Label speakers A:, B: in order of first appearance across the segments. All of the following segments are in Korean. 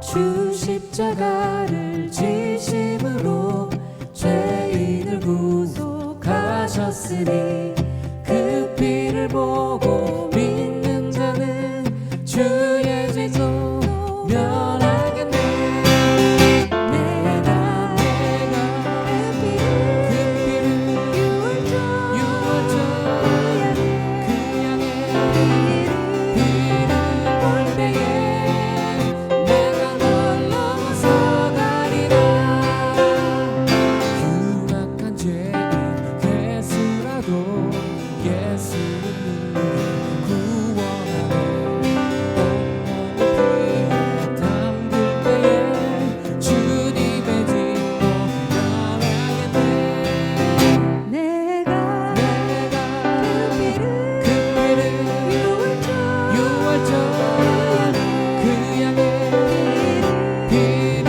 A: 주 십자가를 지심으로 죄인을 구속하셨으니 그 피를 보고 믿는 자는 주의 죄도 면하겠네. 내가 그 피를 유월절 그 양의 피를 볼 때에 내가 널 넘어서 가리라. 흉악한 죄인 괴수라도 예수는 구원하네. 온몸을 피에 담글 때에 주님의 진노 면하겠네.
B: 내가
A: 그 피를 유월절 그 양의 피를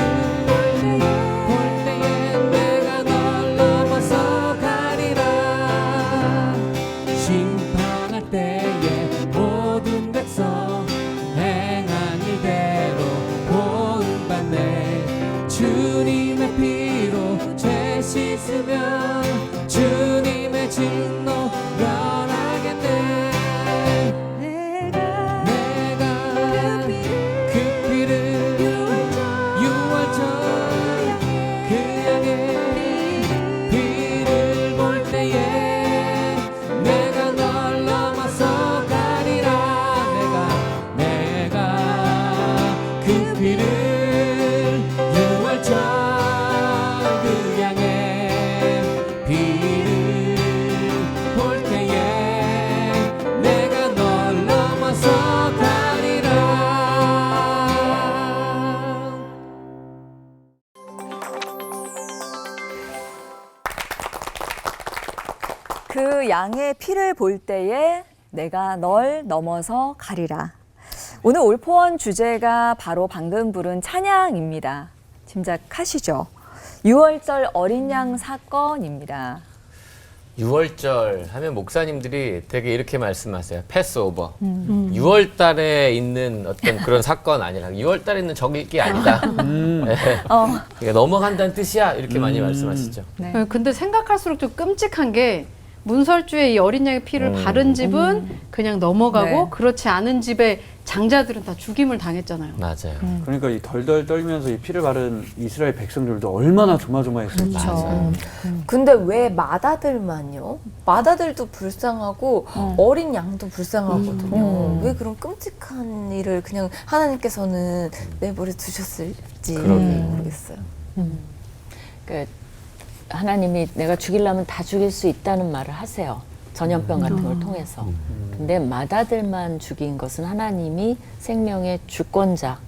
A: 볼 때에 내가 널 넘어서 가리라. 심판할 때에 모든 백성 행한 일대로 보응받네. 주님의 피로 죄 씻으면 주님의 진노 면하겠네. 내가 그 피를 유월절 그 양의 피를 볼 때에 내가 널 넘어서 가리라. 내가 그 피를 유월절 그 양의 피를 볼 때에 내가 널 넘어서 가리라.
C: 그 양의 피를 볼 때에 내가 널 넘어서 가리라. 오늘 올포원 주제가 바로 방금 부른 찬양입니다. 짐작하시죠? 6월절 어린 양 사건입니다.
D: 6월절 하면 목사님들이 되게 이렇게 말씀하세요. 패스오버. 6월 달에 있는 어떤 그런 사건 아니라 6월 달에 있는 적이 아니다. 네. 그러니까 넘어간다는 뜻이야. 이렇게 많이 말씀하시죠.
C: 네.
E: 근데 생각할수록 좀 끔찍한 게 문설주에 이 어린 양의 피를 바른 집은 그냥 넘어가고
C: 네.
E: 그렇지 않은 집의 장자들은 다 죽임을 당했잖아요.
D: 맞아요.
F: 그러니까 이 덜덜 떨면서 이 피를 바른 이스라엘 백성들도 얼마나 조마조마했을지.
D: 맞아요.
G: 근데 왜 마다들만요? 마다들도 불쌍하고 어린 양도 불쌍하거든요. 왜 그런 끔찍한 일을 그냥 하나님께서는 내버려 두셨을지 모르겠어요.
H: 그 하나님이 내가 죽이려면 다 죽일 수 있다는 말을 하세요. 전염병 같은 걸 통해서. 근데 마다들만 죽인 것은 하나님이 생명의 주권자,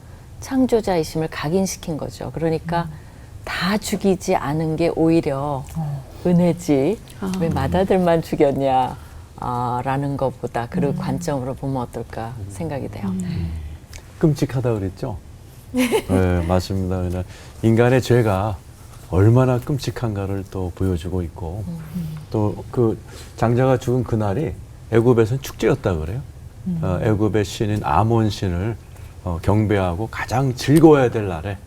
H: 창조자이심을 각인시킨 거죠. 그러니까 다 죽이지 않은 게 오히려 은혜지. 왜 마다들만 죽였냐 라는 것보다 그 관점으로 보면 어떨까 생각이 돼요.
I: 끔찍하다 그랬죠? 네, 맞습니다. 그냥 인간의 죄가 얼마나 끔찍한가를 또 보여주고 있고 또 그 장자가 죽은 그날이 애굽에서는 축제였다 그래요. 애굽의 신인 아몬 신을 경배하고 가장 즐거워야 될 날에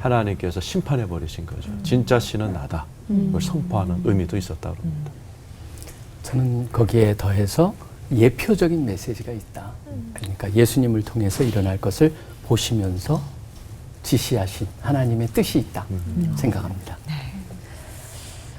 I: 하나님께서 심판해 버리신 거죠. 진짜 신은 나다. 그걸 선포하는 의미도 있었다고 합니다.
J: 저는 거기에 더해서 예표적인 메시지가 있다. 그러니까 예수님을 통해서 일어날 것을 보시면서 지시하신 하나님의 뜻이 있다 생각합니다.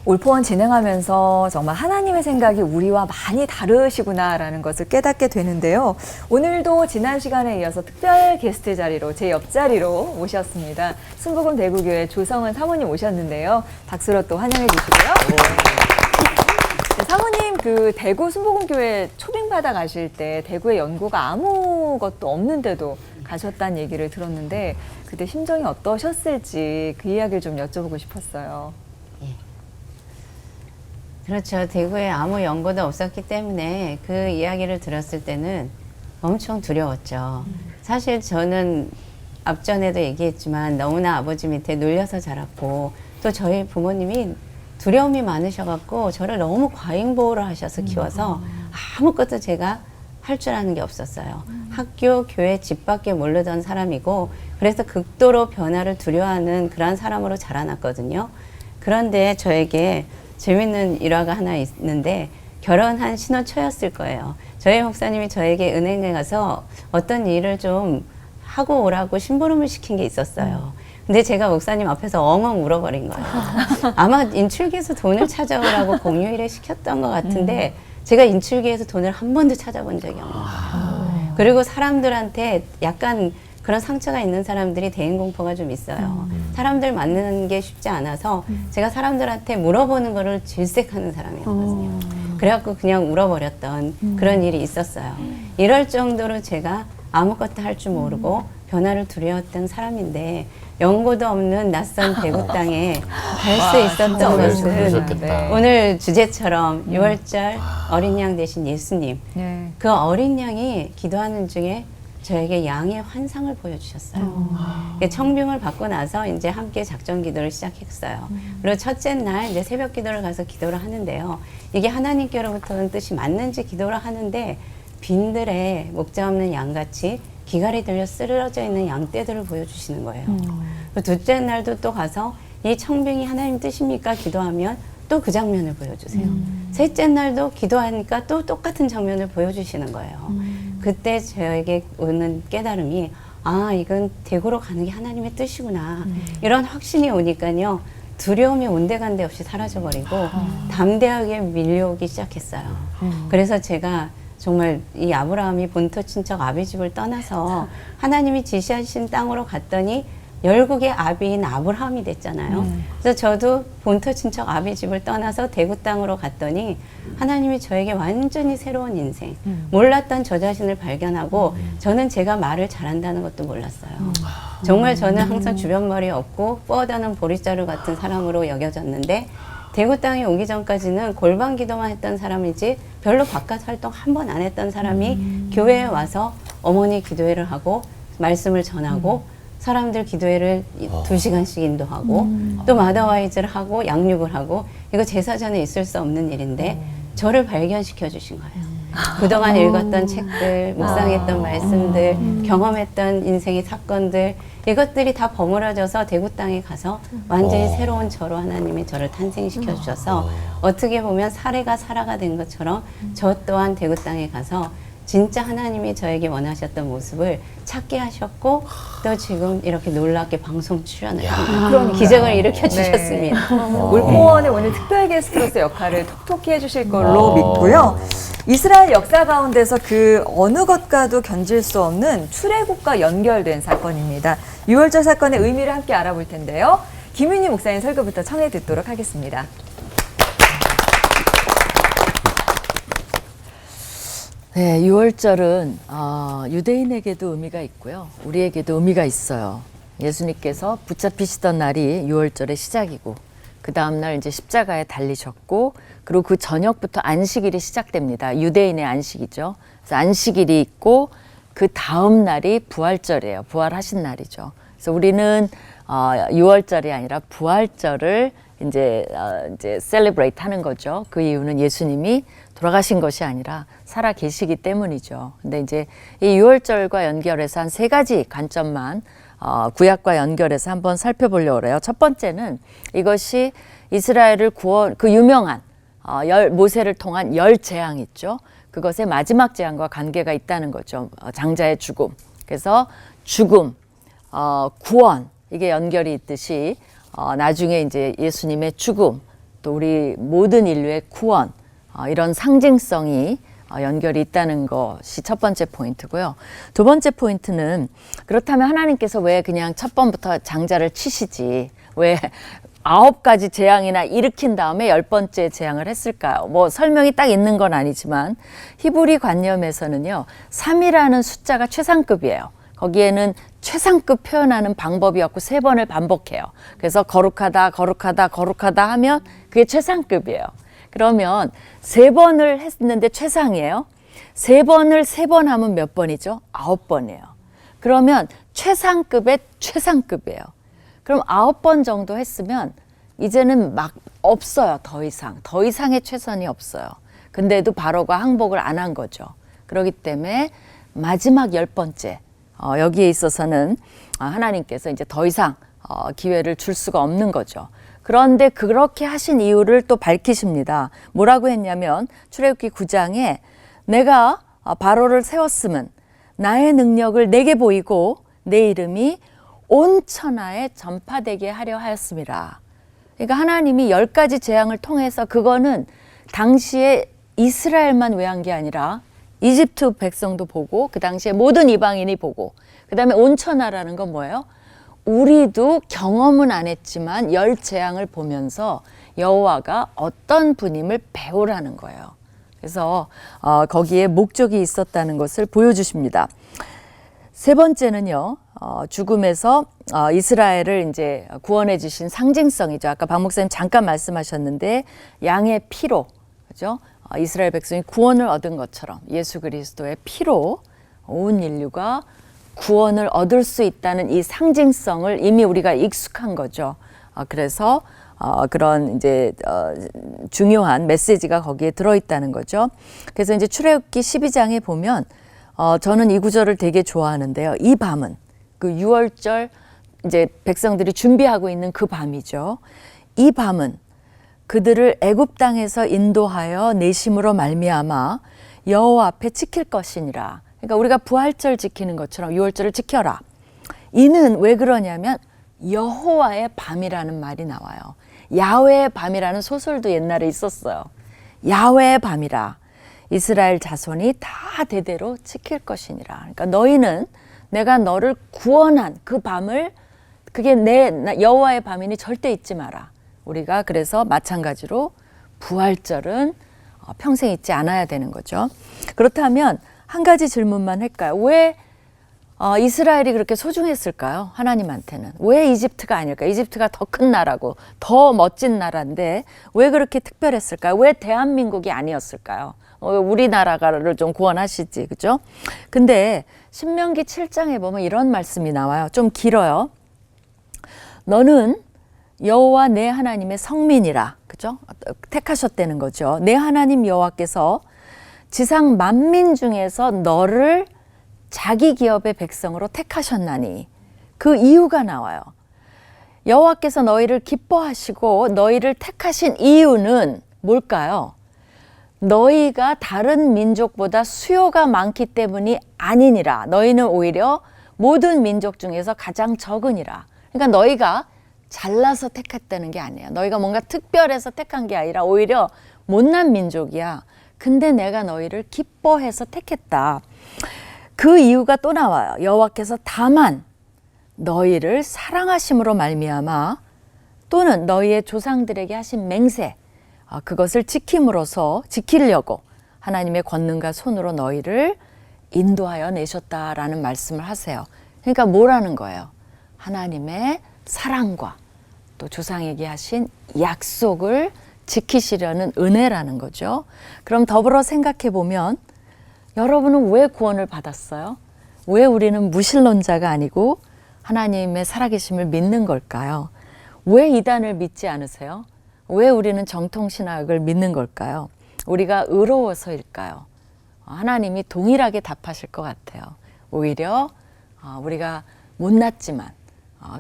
C: 올포원 진행하면서 정말 하나님의 생각이 우리와 많이 다르시구나라는 것을 깨닫게 되는데요. 오늘도 지난 시간에 이어서 특별 게스트 자리로 제 옆자리로 모셨습니다. 순복음 대구교회 조성은 사모님 오셨는데요. 박수로 또 환영해 주시고요. 네, 사모님 그 대구 순복음교회 초빙받아 가실 때 대구에 연고가 아무것도 없는데도 가셨다는 얘기를 들었는데 그때 심정이 어떠셨을지 그 이야기를 좀 여쭤보고 싶었어요.
K: 그렇죠. 대구에 아무 연고도 없었기 때문에 그 이야기를 들었을 때는 엄청 두려웠죠. 사실 저는 앞전에도 얘기했지만 너무나 아버지 밑에 눌려서 자랐고 또 저희 부모님이 두려움이 많으셔갖고 저를 너무 과잉보호를 하셔서 키워서 아무것도 제가 할 줄 아는 게 없었어요. 학교, 교회, 집 밖에 모르던 사람이고 그래서 극도로 변화를 두려워하는 그런 사람으로 자라났거든요. 그런데 저에게 재밌는 일화가 하나 있는데 결혼한 신혼초였을 거예요. 저희 목사님이 저에게 은행에 가서 어떤 일을 좀 하고 오라고 심부름을 시킨 게 있었어요. 근데 제가 목사님 앞에서 엉엉 울어버린 거예요. 아마 인출기에서 돈을 찾아오라고 공휴일에 시켰던 것 같은데 제가 인출기에서 돈을 한 번도 찾아본 적이 없는 거예요. 그리고 사람들한테 약간 그런 상처가 있는 사람들이 대인공포가 좀 있어요. 사람들 만나는 게 쉽지 않아서 제가 사람들한테 물어보는 거를 질색하는 사람이었거든요. 그래갖고 그냥 울어버렸던 그런 일이 있었어요. 이럴 정도로 제가 아무것도 할 줄 모르고 변화를 두려웠던 사람인데 연고도 없는 낯선 대구 땅에 갈 수 있었던 것은
D: 그러셨겠다.
K: 오늘 주제처럼 6월절 어린 양 되신 예수님,
C: 네.
K: 그 어린 양이 기도하는 중에 저에게 양의 환상을 보여주셨어요. 청빙을 받고 나서 이제 함께 작전 기도를 시작했어요. 그리고 첫째 날 이제 새벽 기도를 가서 기도를 하는데요. 이게 하나님께로부터 오는 뜻이 맞는지 기도를 하는데 빈들에 목자 없는 양같이 기갈이 들려 쓰러져 있는 양떼들을 보여주시는 거예요. 둘째 날도 또 가서 이 청빙이 하나님 뜻입니까? 기도하면 또 그 장면을 보여주세요. 셋째 날도 기도하니까 또 똑같은 장면을 보여주시는 거예요. 그때 저에게 오는 깨달음이 아 이건 대구로 가는 게 하나님의 뜻이구나. 이런 확신이 오니까요. 두려움이 온데간데 없이 사라져버리고 담대하게 밀려오기 시작했어요. 그래서 제가 정말 이 아브라함이 본토 친척 아비 집을 떠나서 하나님이 지시하신 땅으로 갔더니 열국의 아비인 아브라함이 됐잖아요. 그래서 저도 본토 친척 아비 집을 떠나서 대구 땅으로 갔더니 하나님이 저에게 완전히 새로운 인생, 몰랐던 저 자신을 발견하고 저는 제가 말을 잘한다는 것도 몰랐어요. 정말 저는 항상 주변 말이 없고 뻗어는 보리자루 같은 사람으로 여겨졌는데 대구 땅에 오기 전까지는 골방 기도만 했던 사람이지 별로 바깥 활동 한 번 안 했던 사람이 교회에 와서 어머니 기도회를 하고 말씀을 전하고 사람들 기도회를 2시간씩 인도하고 또 마더와이즈를 하고 양육을 하고 이거 제사전에 있을 수 없는 일인데 저를 발견시켜 주신 거예요. 그동안 읽었던 책들, 묵상했던 말씀들, 경험했던 인생의 사건들 이것들이 다 버무려져서 대구 땅에 가서 완전히 새로운 저로 하나님이 저를 탄생시켜 주셔서 어떻게 보면 사례가 살아가 된 것처럼 저 또한 대구 땅에 가서 진짜 하나님이 저에게 원하셨던 모습을 찾게 하셨고 또 지금 이렇게 놀랍게 방송 출연을 하는 기적을 일으켜 주셨습니다.
C: 울포원의 오늘 특별 게스트로서 역할을 톡톡히 해주실 걸로 믿고요. 이스라엘 역사 가운데서 그 어느 것과도 견질 수 없는 출애굽과 연결된 사건입니다. 6월절 사건의 의미를 함께 알아볼 텐데요. 김윤희 목사님 설교부터 청해 듣도록 하겠습니다.
H: 네, 6월절은 유대인에게도 의미가 있고요. 우리에게도 의미가 있어요. 예수님께서 붙잡히시던 날이 6월절의 시작이고 그 다음날 이제 십자가에 달리셨고 그리고 그 저녁부터 안식일이 시작됩니다. 유대인의 안식이죠. 그래서 안식일이 있고 그 다음 날이 부활절이에요. 부활하신 날이죠. 그래서 우리는 6월절이 아니라 부활절을 이제 셀레브레이트 하는 거죠. 그 이유는 예수님이 돌아가신 것이 아니라 살아 계시기 때문이죠. 근데 이제 이 6월절과 연결해서 한 3가지 관점만 구약과 연결해서 한번 살펴보려고 해요. 첫 번째는 이것이 이스라엘을 그 유명한 모세를 통한 10재앙 있죠. 그것의 마지막 재앙과 관계가 있다는 거죠. 장자의 죽음. 그래서 죽음, 구원 이게 연결이 있듯이 나중에 이제 예수님의 죽음, 또 우리 모든 인류의 구원 이런 상징성이 연결이 있다는 것이 첫 번째 포인트고요. 두 번째 포인트는 그렇다면 하나님께서 왜 그냥 첫 번부터 장자를 치시지 왜 9가지 재앙이나 일으킨 다음에 10번째 재앙을 했을까요? 뭐 설명이 딱 있는 건 아니지만 히브리 관념에서는요 3이라는 숫자가 최상급이에요. 거기에는 최상급 표현하는 방법이 없고 3번을 반복해요. 그래서 거룩하다 거룩하다 거룩하다 하면 그게 최상급이에요. 그러면 3번을 했는데 최상이에요. 3번을 3번 하면 몇 번이죠? 9번이에요. 그러면 최상급의 최상급이에요. 그럼 9번 정도 했으면 이제는 막 없어요. 더 이상의 최선이 없어요. 근데도 바로가 항복을 안 한 거죠. 그렇기 때문에 마지막 10번째 여기에 있어서는 하나님께서 이제 더 이상 기회를 줄 수가 없는 거죠. 그런데 그렇게 하신 이유를 또 밝히십니다. 뭐라고 했냐면 출애굽기 9장에 내가 바로를 세웠음은 나의 능력을 내게 보이고 내 이름이 온 천하에 전파되게 하려 하였습니다. 그러니까 하나님이 10가지 재앙을 통해서 그거는 당시에 이스라엘만 외한 게 아니라 이집트 백성도 보고 그 당시에 모든 이방인이 보고 그다음에 온 천하라는 건 뭐예요? 우리도 경험은 안 했지만 10 재앙을 보면서 여호와가 어떤 분임을 배우라는 거예요. 그래서 거기에 목적이 있었다는 것을 보여주십니다. 세 번째는요, 죽음에서 이스라엘을 이제 구원해 주신 상징성이죠. 아까 박 목사님 잠깐 말씀하셨는데 양의 피로, 그죠? 이스라엘 백성이 구원을 얻은 것처럼 예수 그리스도의 피로 온 인류가 구원을 얻을 수 있다는 이 상징성을 이미 우리가 익숙한 거죠. 그래서 그런 이제 중요한 메시지가 거기에 들어있다는 거죠. 그래서 이제 출애굽기 12장에 보면 저는 이 구절을 되게 좋아하는데요. 이 밤은 그 6월절 이제 백성들이 준비하고 있는 그 밤이죠. 이 밤은 그들을 애굽 땅에서 인도하여 내심으로 말미암아 여호와 앞에 지킬 것이니라. 그러니까 우리가 부활절 지키는 것처럼 6월절을 지켜라. 이는 왜 그러냐면 여호와의 밤이라는 말이 나와요. 야훼의 밤이라는 소설도 옛날에 있었어요. 야훼의 밤이라. 이스라엘 자손이 다 대대로 지킬 것이니라. 그러니까 너희는 내가 너를 구원한 그 밤을 그게 내 여호와의 밤이니 절대 잊지 마라. 우리가 그래서 마찬가지로 부활절은 평생 잊지 않아야 되는 거죠. 그렇다면 한 가지 질문만 할까요? 왜 이스라엘이 그렇게 소중했을까요? 하나님한테는. 왜 이집트가 아닐까? 이집트가 더 큰 나라고 더 멋진 나라인데 왜 그렇게 특별했을까요? 왜 대한민국이 아니었을까요? 우리나라를 좀 구원하시지, 그죠? 근데 신명기 7장에 보면 이런 말씀이 나와요. 좀 길어요. 너는 여호와 내 하나님의 성민이라, 그죠? 택하셨다는 거죠. 내 하나님 여호와께서 지상 만민 중에서 너를 자기 기업의 백성으로 택하셨나니 그 이유가 나와요. 여호와께서 너희를 기뻐하시고 너희를 택하신 이유는 뭘까요? 너희가 다른 민족보다 수요가 많기 때문이 아니니라. 너희는 오히려 모든 민족 중에서 가장 적으니라. 그러니까 너희가 잘나서 택했다는 게 아니에요. 너희가 뭔가 특별해서 택한 게 아니라 오히려 못난 민족이야. 근데 내가 너희를 기뻐해서 택했다. 그 이유가 또 나와요. 여호와께서 다만 너희를 사랑하심으로 말미암아 또는 너희의 조상들에게 하신 맹세 그것을 지키려고 하나님의 권능과 손으로 너희를 인도하여 내셨다라는 말씀을 하세요. 그러니까 뭐라는 거예요? 하나님의 사랑과 또 조상에게 하신 약속을 지키시려는 은혜라는 거죠. 그럼 더불어 생각해 보면 여러분은 왜 구원을 받았어요? 왜 우리는 무신론자가 아니고 하나님의 살아계심을 믿는 걸까요? 왜 이단을 믿지 않으세요? 왜 우리는 정통신학을 믿는 걸까요? 우리가 의로워서일까요? 하나님이 동일하게 답하실 것 같아요. 오히려 우리가 못났지만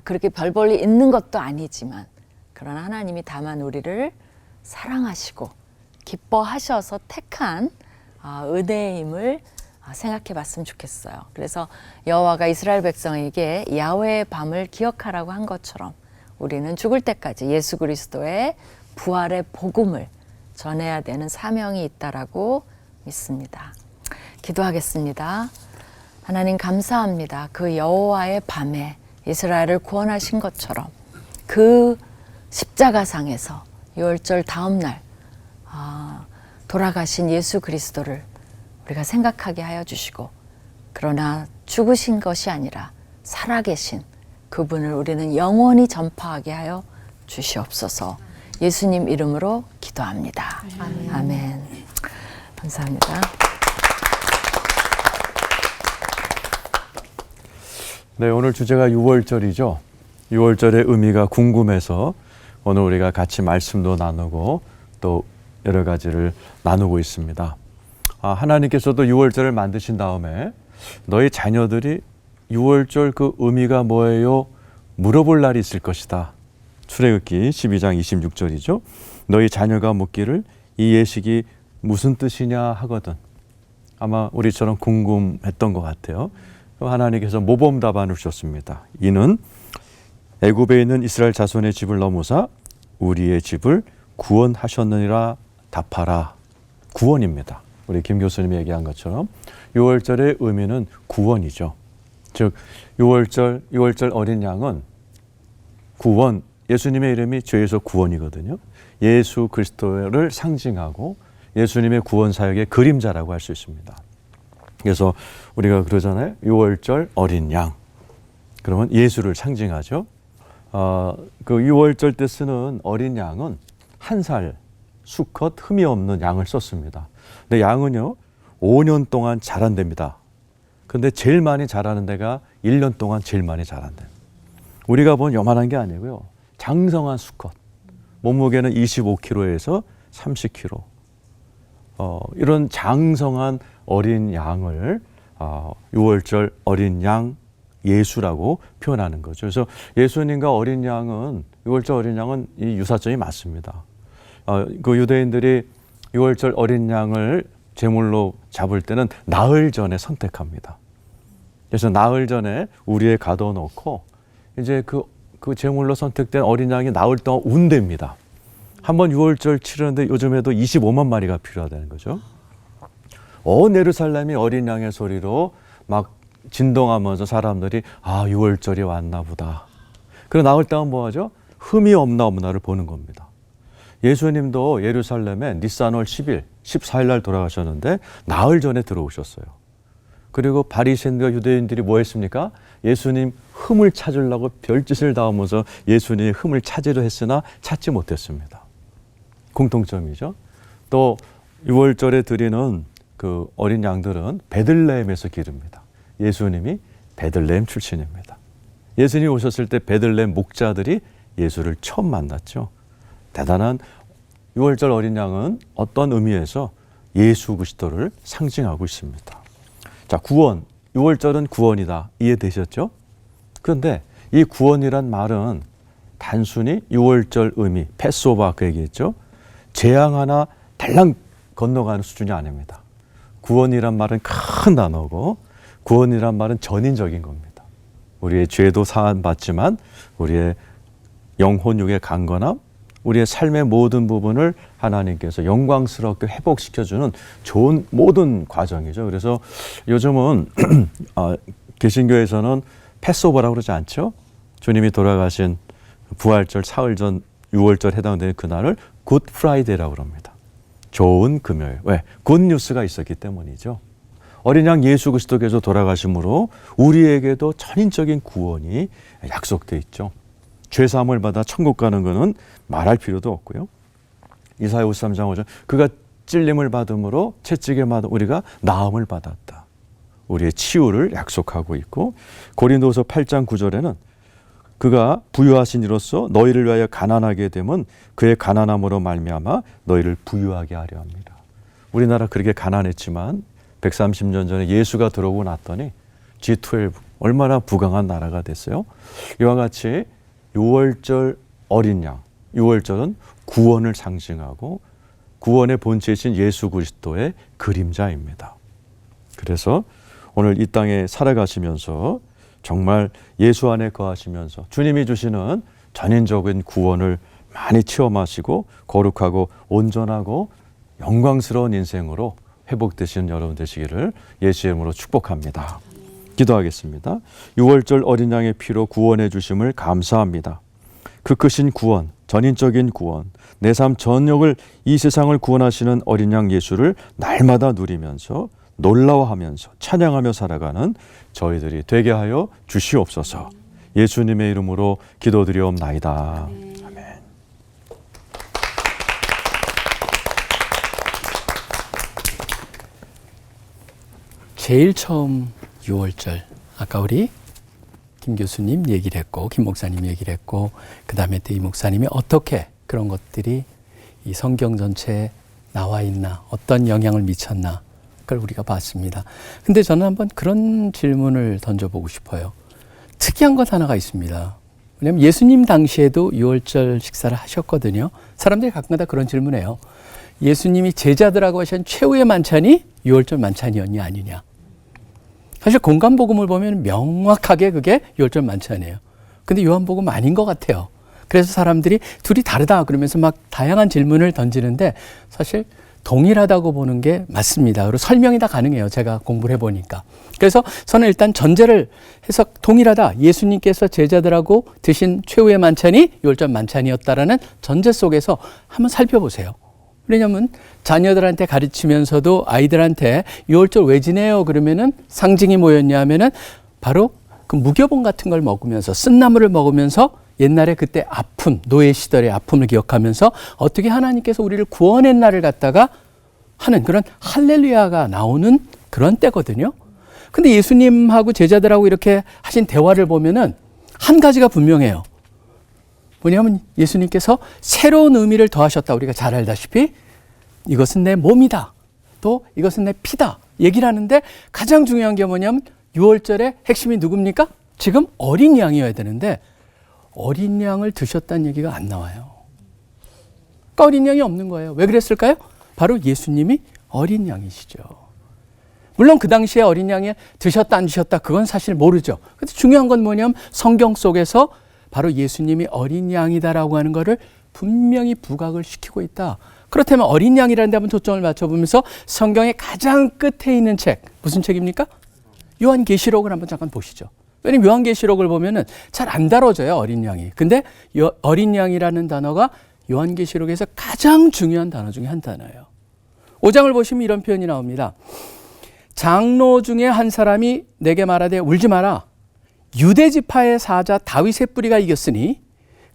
H: 그렇게 별 볼일 있는 것도 아니지만 그러나 하나님이 다만 우리를 사랑하시고 기뻐하셔서 택한 은혜의 힘을 생각해 봤으면 좋겠어요. 그래서 여호와가 이스라엘 백성에게 야훼의 밤을 기억하라고 한 것처럼 우리는 죽을 때까지 예수 그리스도의 부활의 복음을 전해야 되는 사명이 있다라고 믿습니다. 기도하겠습니다. 하나님 감사합니다. 그 여호와의 밤에 이스라엘을 구원하신 것처럼 그 십자가상에서 6월절 다음 날 돌아가신 예수 그리스도를 우리가 생각하게 하여 주시고 그러나 죽으신 것이 아니라 살아계신 그분을 우리는 영원히 전파하게 하여 주시옵소서. 예수님 이름으로 기도합니다. 아멘. 감사합니다.
I: 네, 오늘 주제가 6월절이죠. 6월절의 의미가 궁금해서 오늘 우리가 같이 말씀도 나누고 또 여러 가지를 나누고 있습니다. 하나님께서도 유월절을 만드신 다음에 너희 자녀들이 유월절 그 의미가 뭐예요? 물어볼 날이 있을 것이다. 출애굽기 12장 26절이죠. 너희 자녀가 묻기를 이 예식이 무슨 뜻이냐 하거든. 아마 우리처럼 궁금했던 것 같아요. 하나님께서 모범 답안을 주셨습니다. 이는 애굽에 있는 이스라엘 자손의 집을 넘어사 우리의 집을 구원하셨느니라 답하라. 구원입니다. 우리 김 교수님이 얘기한 것처럼 유월절의 의미는 구원이죠. 즉 유월절 어린 양은 구원, 예수님의 이름이 죄에서 구원이거든요. 예수 그리스도를 상징하고 예수님의 구원 사역의 그림자라고 할 수 있습니다. 그래서 우리가 그러잖아요. 유월절 어린 양. 그러면 예수를 상징하죠. 그 유월절 때 쓰는 어린 양은 한 살 수컷 흠이 없는 양을 썼습니다. 근데 양은요 5년 동안 자란답니다. 근데 제일 많이 자라는 데가 1년 동안 제일 많이 자란대요. 우리가 본 요만한 게 아니고요. 장성한 수컷. 몸무게는 25kg에서 30kg. 이런 장성한 어린 양을 유월절 어린 양 예수라고 표현하는 거죠. 그래서 예수님과 어린 양은 유월절 어린 양은 이 유사점이 맞습니다. 그 유대인들이 유월절 어린 양을 제물로 잡을 때는 나흘 전에 선택합니다. 그래서 나흘 전에 우리에 가둬놓고 이제 그 제물로 선택된 어린 양이 나흘 동안 운댑니다. 한번 유월절 치르는데 요즘에도 25만 마리가 필요하다는 거죠. 온 예루살렘이 어린 양의 소리로 막 진동하면서 사람들이 유월절이 왔나 보다. 그리고 나흘 동안 뭐 하죠? 흠이 없나를 보는 겁니다. 예수님도 예루살렘에 니산월 10일, 14일 날 돌아가셨는데 나흘 전에 들어오셨어요. 그리고 바리새인과 유대인들이 뭐 했습니까? 예수님 흠을 찾으려고 별짓을 다 하면서 예수님의 흠을 찾으려 했으나 찾지 못했습니다. 공통점이죠. 또 유월절에 드리는 그 어린 양들은 베들레헴에서 기릅니다. 예수님이 베들레헴 출신입니다. 예수님이 오셨을 때 베들레헴 목자들이 예수를 처음 만났죠. 대단한 유월절 어린 양은 어떤 의미에서 예수 그리스도를 상징하고 있습니다. 자, 구원. 유월절은 구원이다. 이해되셨죠? 그런데 이 구원이란 말은 단순히 유월절 의미, 패스오버 아까 얘기했죠? 재앙 하나 달랑 건너가는 수준이 아닙니다. 구원이란 말은 큰 단어고 구원이란 말은 전인적인 겁니다. 우리의 죄도 사함받지만 우리의 영혼육의 강건함, 우리의 삶의 모든 부분을 하나님께서 영광스럽게 회복시켜주는 좋은 모든 과정이죠. 그래서 요즘은 개신교에서는 패스오버라고 그러지 않죠. 주님이 돌아가신 부활절, 사흘 전 유월절 해당되는 그날을 굿 프라이데이라고 합니다. 좋은 금요일. 왜? 굿뉴스가 있었기 때문이죠. 어린 양 예수 그리스도께서 돌아가심으로 우리에게도 전인적인 구원이 약속돼 있죠. 죄 사함을 받아 천국 가는 것은 말할 필요도 없고요. 이사야 53장 5절 그가 찔림을 받음으로 채찍에 맞아 우리가 나음을 받았다. 우리의 치유를 약속하고 있고 고린도서 8장 9절에는 그가 부유하신 이로써 너희를 위하여 가난하게 되면 그의 가난함으로 말미암아 너희를 부유하게 하려 합니다. 우리나라 그렇게 가난했지만 130년 전에 예수가 들어오고 났더니 G12 얼마나 부강한 나라가 됐어요. 이와 같이 유월절 어린 양, 유월절은 구원을 상징하고 구원의 본체이신 예수 그리스도의 그림자입니다. 그래서 오늘 이 땅에 살아가시면서 정말 예수 안에 거하시면서 주님이 주시는 전인적인 구원을 많이 체험하시고 거룩하고 온전하고 영광스러운 인생으로 회복되시는 여러분 되시기를 예수의 이름으로 축복합니다. 기도하겠습니다. 유월절 어린 양의 피로 구원해 주심을 감사합니다. 그 크신 구원, 전인적인 구원, 내 삶 전역을 이 세상을 구원하시는 어린 양 예수를 날마다 누리면서 놀라워하면서 찬양하며 살아가는 저희들이 되게 하여 주시옵소서. 예수님의 이름으로 기도드리옵나이다. 아멘.
J: 제일 처음 유월절 아까 우리 김 교수님 얘기를 했고 김 목사님 얘기를 했고 그 다음에 또 이 목사님이 어떻게 그런 것들이 이 성경 전체에 나와 있나 어떤 영향을 미쳤나 걸 우리가 봤습니다. 근데 저는 한번 그런 질문을 던져보고 싶어요. 특이한 것 하나가 있습니다. 왜냐하면 예수님 당시에도 유월절 식사를 하셨거든요. 사람들이 가끔가다 그런 질문해요. 예수님이 제자들하고 하신 최후의 만찬이 유월절 만찬이었냐 아니냐. 사실 공간복음을 보면 명확하게 그게 유월절 만찬이에요. 근데 요한복음 아닌 것 같아요. 그래서 사람들이 둘이 다르다 그러면서 막 다양한 질문을 던지는데 사실 동일하다고 보는 게 맞습니다. 그리고 설명이 다 가능해요. 제가 공부를 해보니까. 그래서 저는 일단 전제를 해서 동일하다. 예수님께서 제자들하고 드신 최후의 만찬이 유월절 만찬이었다라는 전제 속에서 한번 살펴보세요. 왜냐하면 자녀들한테 가르치면서도 아이들한테 유월절 왜 지내요? 그러면은 상징이 뭐였냐 하면은 바로 그 무교봉 같은 걸 먹으면서 쓴나물을 먹으면서 옛날에 그때 아픔, 노예 시절의 아픔을 기억하면서 어떻게 하나님께서 우리를 구원했나를 갖다가 하는 그런 할렐루야가 나오는 그런 때거든요. 근데 예수님하고 제자들하고 이렇게 하신 대화를 보면은 한 가지가 분명해요. 뭐냐면 예수님께서 새로운 의미를 더하셨다. 우리가 잘 알다시피 이것은 내 몸이다. 또 이것은 내 피다. 얘기를 하는데 가장 중요한 게 뭐냐면 유월절의 핵심이 누굽니까? 지금 어린 양이어야 되는데 어린 양을 드셨다는 얘기가 안 나와요. 그러니까 어린 양이 없는 거예요. 왜 그랬을까요? 바로 예수님이 어린 양이시죠. 물론 그 당시에 어린 양이 드셨다 안 드셨다 그건 사실 모르죠. 근데 중요한 건 뭐냐면 성경 속에서 바로 예수님이 어린 양이다라고 하는 거를 분명히 부각을 시키고 있다. 그렇다면 어린 양이라는 데 한번 초점을 맞춰보면서 성경의 가장 끝에 있는 책, 무슨 책입니까? 요한계시록을 한번 잠깐 보시죠. 왜냐면 요한계시록을 보면은 잘 안 다뤄져요, 어린 양이. 근데 어린 양이라는 단어가 요한계시록에서 가장 중요한 단어 중에 한 단어예요. 5장을 보시면 이런 표현이 나옵니다. 장로 중에 한 사람이 내게 말하되 울지 마라. 유대 지파의 사자 다윗의 뿌리가 이겼으니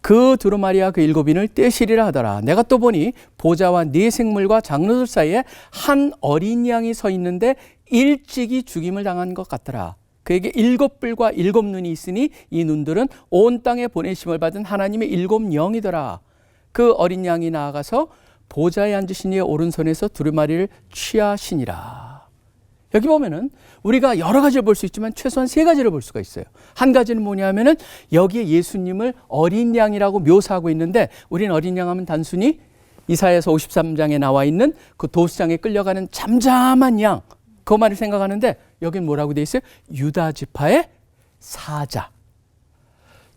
J: 그 두루마리와 그 일곱인을 떼시리라 하더라. 내가 또 보니 보좌와 네 생물과 장로들 사이에 한 어린 양이 서 있는데 일찍이 죽임을 당한 것 같더라. 그에게 7뿔과 7눈이 있으니 이 눈들은 온 땅에 보내심을 받은 하나님의 7 영이더라. 그 어린 양이 나아가서 보좌에 앉으신 이의 오른손에서 두루마리를 취하시니라. 여기 보면은 우리가 여러 가지를 볼 수 있지만 최소한 3가지를 볼 수가 있어요. 한 가지는 뭐냐면은 여기에 예수님을 어린 양이라고 묘사하고 있는데 우리는 어린 양 하면 단순히 이사야서 53장에 나와 있는 그 도수장에 끌려가는 잠잠한 양 그것만을 생각하는데 여긴 뭐라고 돼 있어요? 유다 지파의 사자.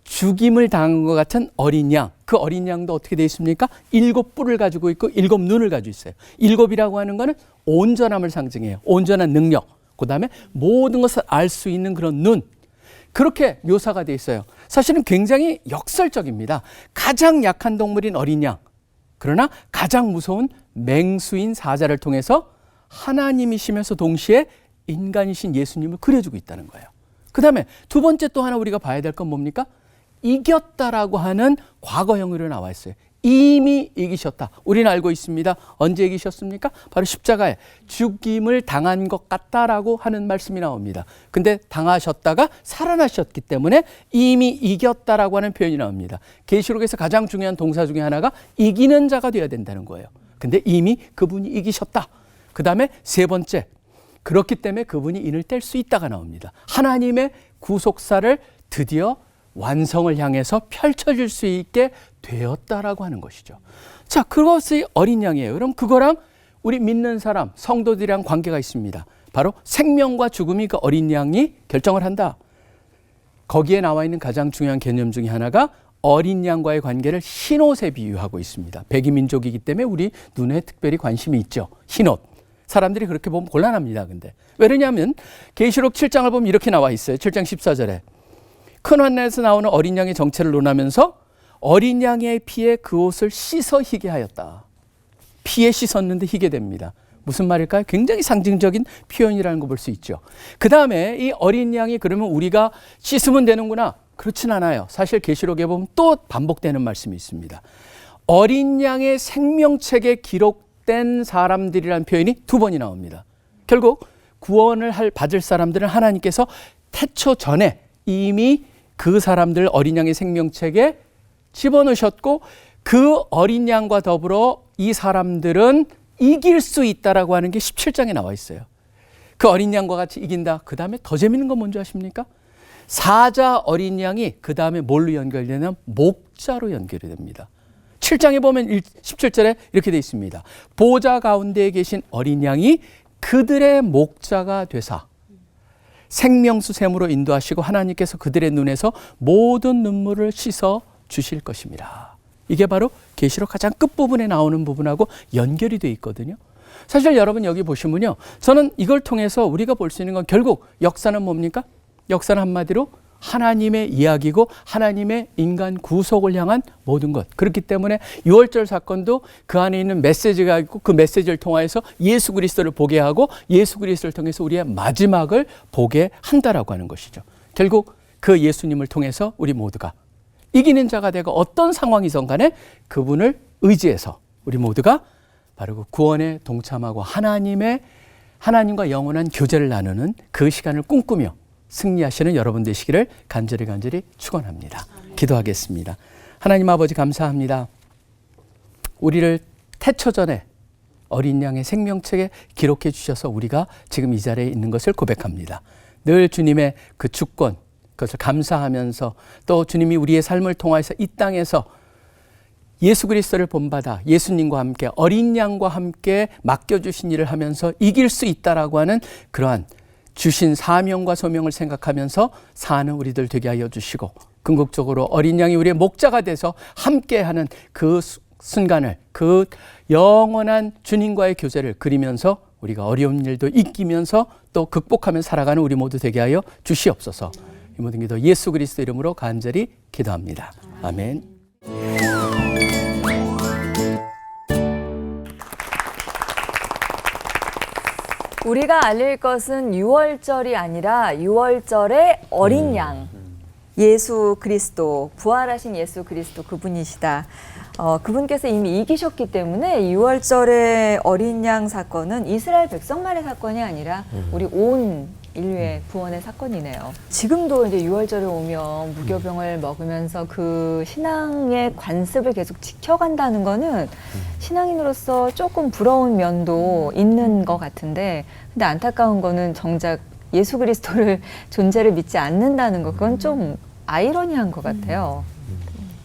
J: 죽임을 당한 것 같은 어린 양. 그 어린 양도 어떻게 돼 있습니까? 7뿔을 가지고 있고 7눈을 가지고 있어요. 7이라고 하는 거는 온전함을 상징해요. 온전한 능력. 그 다음에 모든 것을 알 수 있는 그런 눈. 그렇게 묘사가 돼 있어요. 사실은 굉장히 역설적입니다. 가장 약한 동물인 어린 양. 그러나 가장 무서운 맹수인 사자를 통해서 하나님이시면서 동시에 인간이신 예수님을 그려주고 있다는 거예요. 그 다음에 두 번째 또 하나 우리가 봐야 될 건 뭡니까? 이겼다라고 하는 과거형으로 나와 있어요. 이미 이기셨다. 우리는 알고 있습니다. 언제 이기셨습니까? 바로 십자가에 죽임을 당한 것 같다라고 하는 말씀이 나옵니다. 근데 당하셨다가 살아나셨기 때문에 이미 이겼다라고 하는 표현이 나옵니다. 계시록에서 가장 중요한 동사 중에 하나가 이기는 자가 되어야 된다는 거예요. 근데 이미 그분이 이기셨다. 그 다음에 세 번째, 그렇기 때문에 그분이 인을 뗄 수 있다가 나옵니다. 하나님의 구속사를 드디어 완성을 향해서 펼쳐질 수 있게 되었다라고 하는 것이죠. 자, 그것이 어린 양이에요. 그럼 그거랑 우리 믿는 사람, 성도들이랑 관계가 있습니다. 바로 생명과 죽음이 그 어린 양이 결정을 한다. 거기에 나와 있는 가장 중요한 개념 중에 하나가 어린 양과의 관계를 흰옷에 비유하고 있습니다. 백이민족이기 때문에 우리 눈에 특별히 관심이 있죠. 흰옷. 사람들이 그렇게 보면 곤란합니다. 근데 왜냐하면 계시록 7장을 보면 이렇게 나와 있어요. 7장 14절에 큰 환난에서 나오는 어린 양의 정체를 논하면서 어린 양의 피에 그 옷을 씻어 희게 하였다. 피에 씻었는데 희게 됩니다. 무슨 말일까요? 굉장히 상징적인 표현이라는 거 볼 수 있죠. 그 다음에 이 어린 양이 그러면 우리가 씻으면 되는구나. 그렇진 않아요. 사실 계시록에 보면 또 반복되는 말씀이 있습니다. 어린 양의 생명책에 기록된 사람들이라는 표현이 2번이 나옵니다. 결국 구원을 받을 사람들은 하나님께서 태초 전에 이미 그 사람들 어린 양의 생명책에 집어넣으셨고 그 어린 양과 더불어 이 사람들은 이길 수 있다라고 하는 게 17장에 나와 있어요. 그 어린 양과 같이 이긴다. 그 다음에 더 재밌는 건 뭔지 아십니까? 사자 어린 양이 그 다음에 뭘로 연결되냐면 목자로 연결이 됩니다. 7장에 보면 17절에 이렇게 되어 있습니다. 보좌 가운데에 계신 어린 양이 그들의 목자가 되사 생명수 샘으로 인도하시고 하나님께서 그들의 눈에서 모든 눈물을 씻어 주실 것입니다. 이게 바로 계시록 가장 끝부분에 나오는 부분하고 연결이 되어 있거든요. 사실 여러분 여기 보시면요, 저는 이걸 통해서 우리가 볼 수 있는 건 결국 역사는 뭡니까? 역사는 한마디로 하나님의 이야기고 하나님의 인간 구속을 향한 모든 것. 그렇기 때문에 유월절 사건도 그 안에 있는 메시지가 있고 그 메시지를 통해서 예수 그리스도를 보게 하고 예수 그리스도를 통해서 우리의 마지막을 보게 한다라고 하는 것이죠. 결국 그 예수님을 통해서 우리 모두가 이기는 자가 되고 어떤 상황이든 간에 그분을 의지해서 우리 모두가 바로 그 구원에 동참하고 하나님과 영원한 교제를 나누는 그 시간을 꿈꾸며 승리하시는 여러분 되시기를 간절히 축원합니다. 기도하겠습니다. 하나님 아버지 감사합니다. 우리를 태초 전에 어린 양의 생명책에 기록해 주셔서 우리가 지금 이 자리에 있는 것을 고백합니다. 늘 주님의 그 주권, 그것을 감사하면서 또 주님이 우리의 삶을 통해서 이 땅에서 예수 그리스도를 본받아 예수님과 함께 어린 양과 함께 맡겨주신 일을 하면서 이길 수 있다라고 하는 그러한 주신 사명과 소명을 생각하면서 사는 우리들 되게 하여 주시고 궁극적으로 어린 양이 우리의 목자가 돼서 함께하는 그 순간을 그 영원한 주님과의 교제를 그리면서 우리가 어려운 일도 이기면서 또 극복하며 살아가는 우리 모두 되게 하여 주시옵소서. 이 모든 기도 예수 그리스도 이름으로 간절히 기도합니다. 아멘.
C: 우리가 알릴 것은 유월절이 아니라 유월절의 어린 양, 예수 그리스도, 부활하신 예수 그리스도 그분이시다. 그분께서 이미 이기셨기 때문에 유월절의 어린 양 사건은 이스라엘 백성만의 사건이 아니라 우리 온 인류의 구원의 사건이네요. 지금도 이제 유월절에 오면 무교병을 먹으면서 그 신앙의 관습을 계속 지켜간다는 거는 신앙인으로서 조금 부러운 면도 있는 것 같은데, 근데 안타까운 거는 정작 예수 그리스도를 존재를 믿지 않는다는 것, 그건 좀 아이러니한 것 같아요.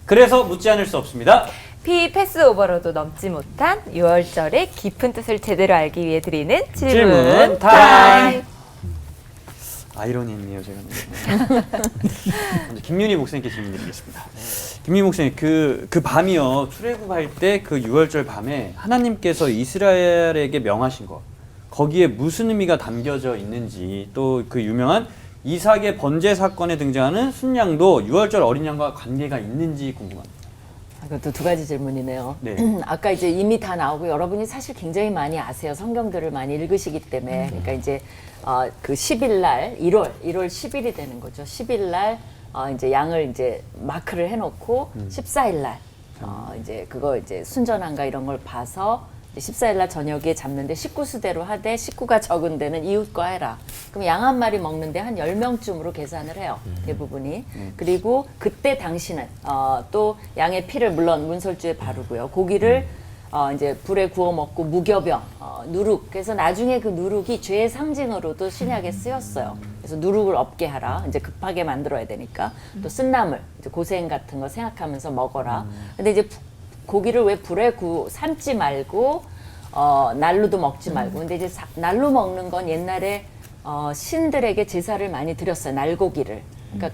F: 그래서 묻지 않을 수 없습니다.
G: 패스오버로도 넘지 못한 유월절의 깊은 뜻을 제대로 알기 위해 드리는 질문
F: 질문
G: 타임.
F: 아이러니 있네요, 제가. 먼저 김윤희 목사님께 질문 드리겠습니다. 김윤희 목사님, 그 밤이요, 출애굽할 때 그 유월절 밤에 하나님께서 이스라엘에게 명하신 것, 거기에 무슨 의미가 담겨져 있는지, 또 그 유명한 이삭의 번제 사건에 등장하는 순양도 유월절 어린 양과 관계가 있는지 궁금합니다.
H: 이것도 두 가지 질문이네요.
F: 네.
H: 아까 이제 이미 다 나오고 여러분이 사실 굉장히 많이 아세요. 성경들을 많이 읽으시기 때문에. 그러니까 이제 그 10일 날 1월 10일이 되는 거죠. 10일 날 이제 양을 이제 마크를 해놓고 14일 날 이제 그거 이제 순전한가 이런 걸 봐서 14일 날 저녁에 잡는데 식구 수대로 하되 식구가 적은 데는 이웃과 해라. 그럼 양 한 마리 먹는데 한 10명쯤으로 계산을 해요. 대부분이. 그리고 그때 당시는 또 양의 피를 물론 문설주에 바르고요. 고기를 이제 불에 구워 먹고 무교병, 누룩. 그래서 나중에 그 누룩이 죄의 상징으로도 신약에 쓰였어요. 그래서 누룩을 없게 하라. 이제 급하게 만들어야 되니까. 또 쓴나물, 이제 고생 같은 거 생각하면서 먹어라. 근데 이제 고기를 왜 불에 삶지 말고 날로도 먹지 말고. 근데 이제 날로 먹는 건 옛날에 신들에게 제사를 많이 드렸어요. 날고기를.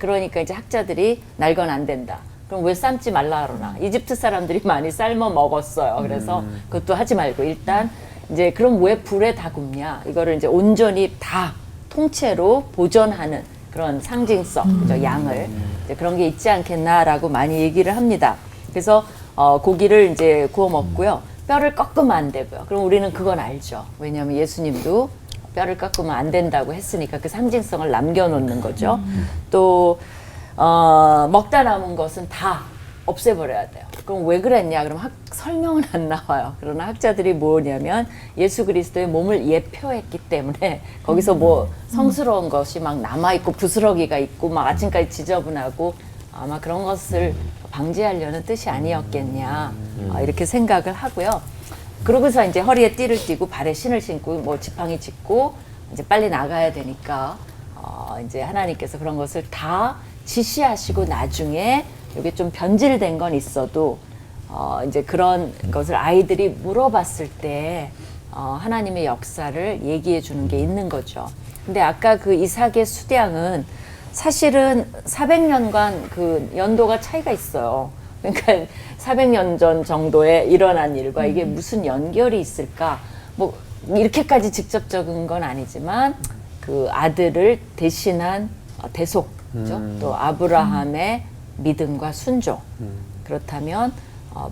H: 그러니까 이제 학자들이 날건 안 된다. 그럼 왜 삶지 말라 그러나? 이집트 사람들이 많이 삶아 먹었어요. 그래서 그것도 하지 말고 일단 이제 그럼 왜 불에 다 굽냐? 이거를 이제 온전히 다 통째로 보존하는 그런 상징성, 그죠? 양을 이제 그런 게 있지 않겠나라고 많이 얘기를 합니다. 그래서 고기를 이제 구워 먹고요. 뼈를 꺾으면 안 되고요. 그럼 우리는 그건 알죠. 왜냐하면 예수님도 뼈를 꺾으면 안 된다고 했으니까 그 상징성을 남겨놓는 거죠. 또 먹다 남은 것은 다 없애버려야 돼요. 그럼 왜 그랬냐? 그럼 설명은 안 나와요. 그러나 학자들이 뭐냐면 예수 그리스도의 몸을 예표했기 때문에 거기서 뭐 성스러운 것이 막 남아있고 부스러기가 있고 막 아침까지 지저분하고 아마 그런 것을 방지하려는 뜻이 아니었겠냐 이렇게 생각을 하고요. 그러고서 이제 허리에 띠를 띠고 발에 신을 신고 뭐 지팡이 짚고 이제 빨리 나가야 되니까 이제 하나님께서 그런 것을 다 지시하시고 나중에 이게 좀 변질된 건 있어도 이제 그런 것을 아이들이 물어봤을 때 하나님의 역사를 얘기해 주는 게 있는 거죠. 근데 아까 그 이삭의 수량은 사실은 400년간 그 연도가 차이가 있어요. 그러니까 400년 전 정도에 일어난 일과 이게 무슨 연결이 있을까? 뭐 이렇게까지 직접적인 건 아니지만 그 아들을 대신한 대속, 그죠? 또 아브라함의 믿음과 순종. 그렇다면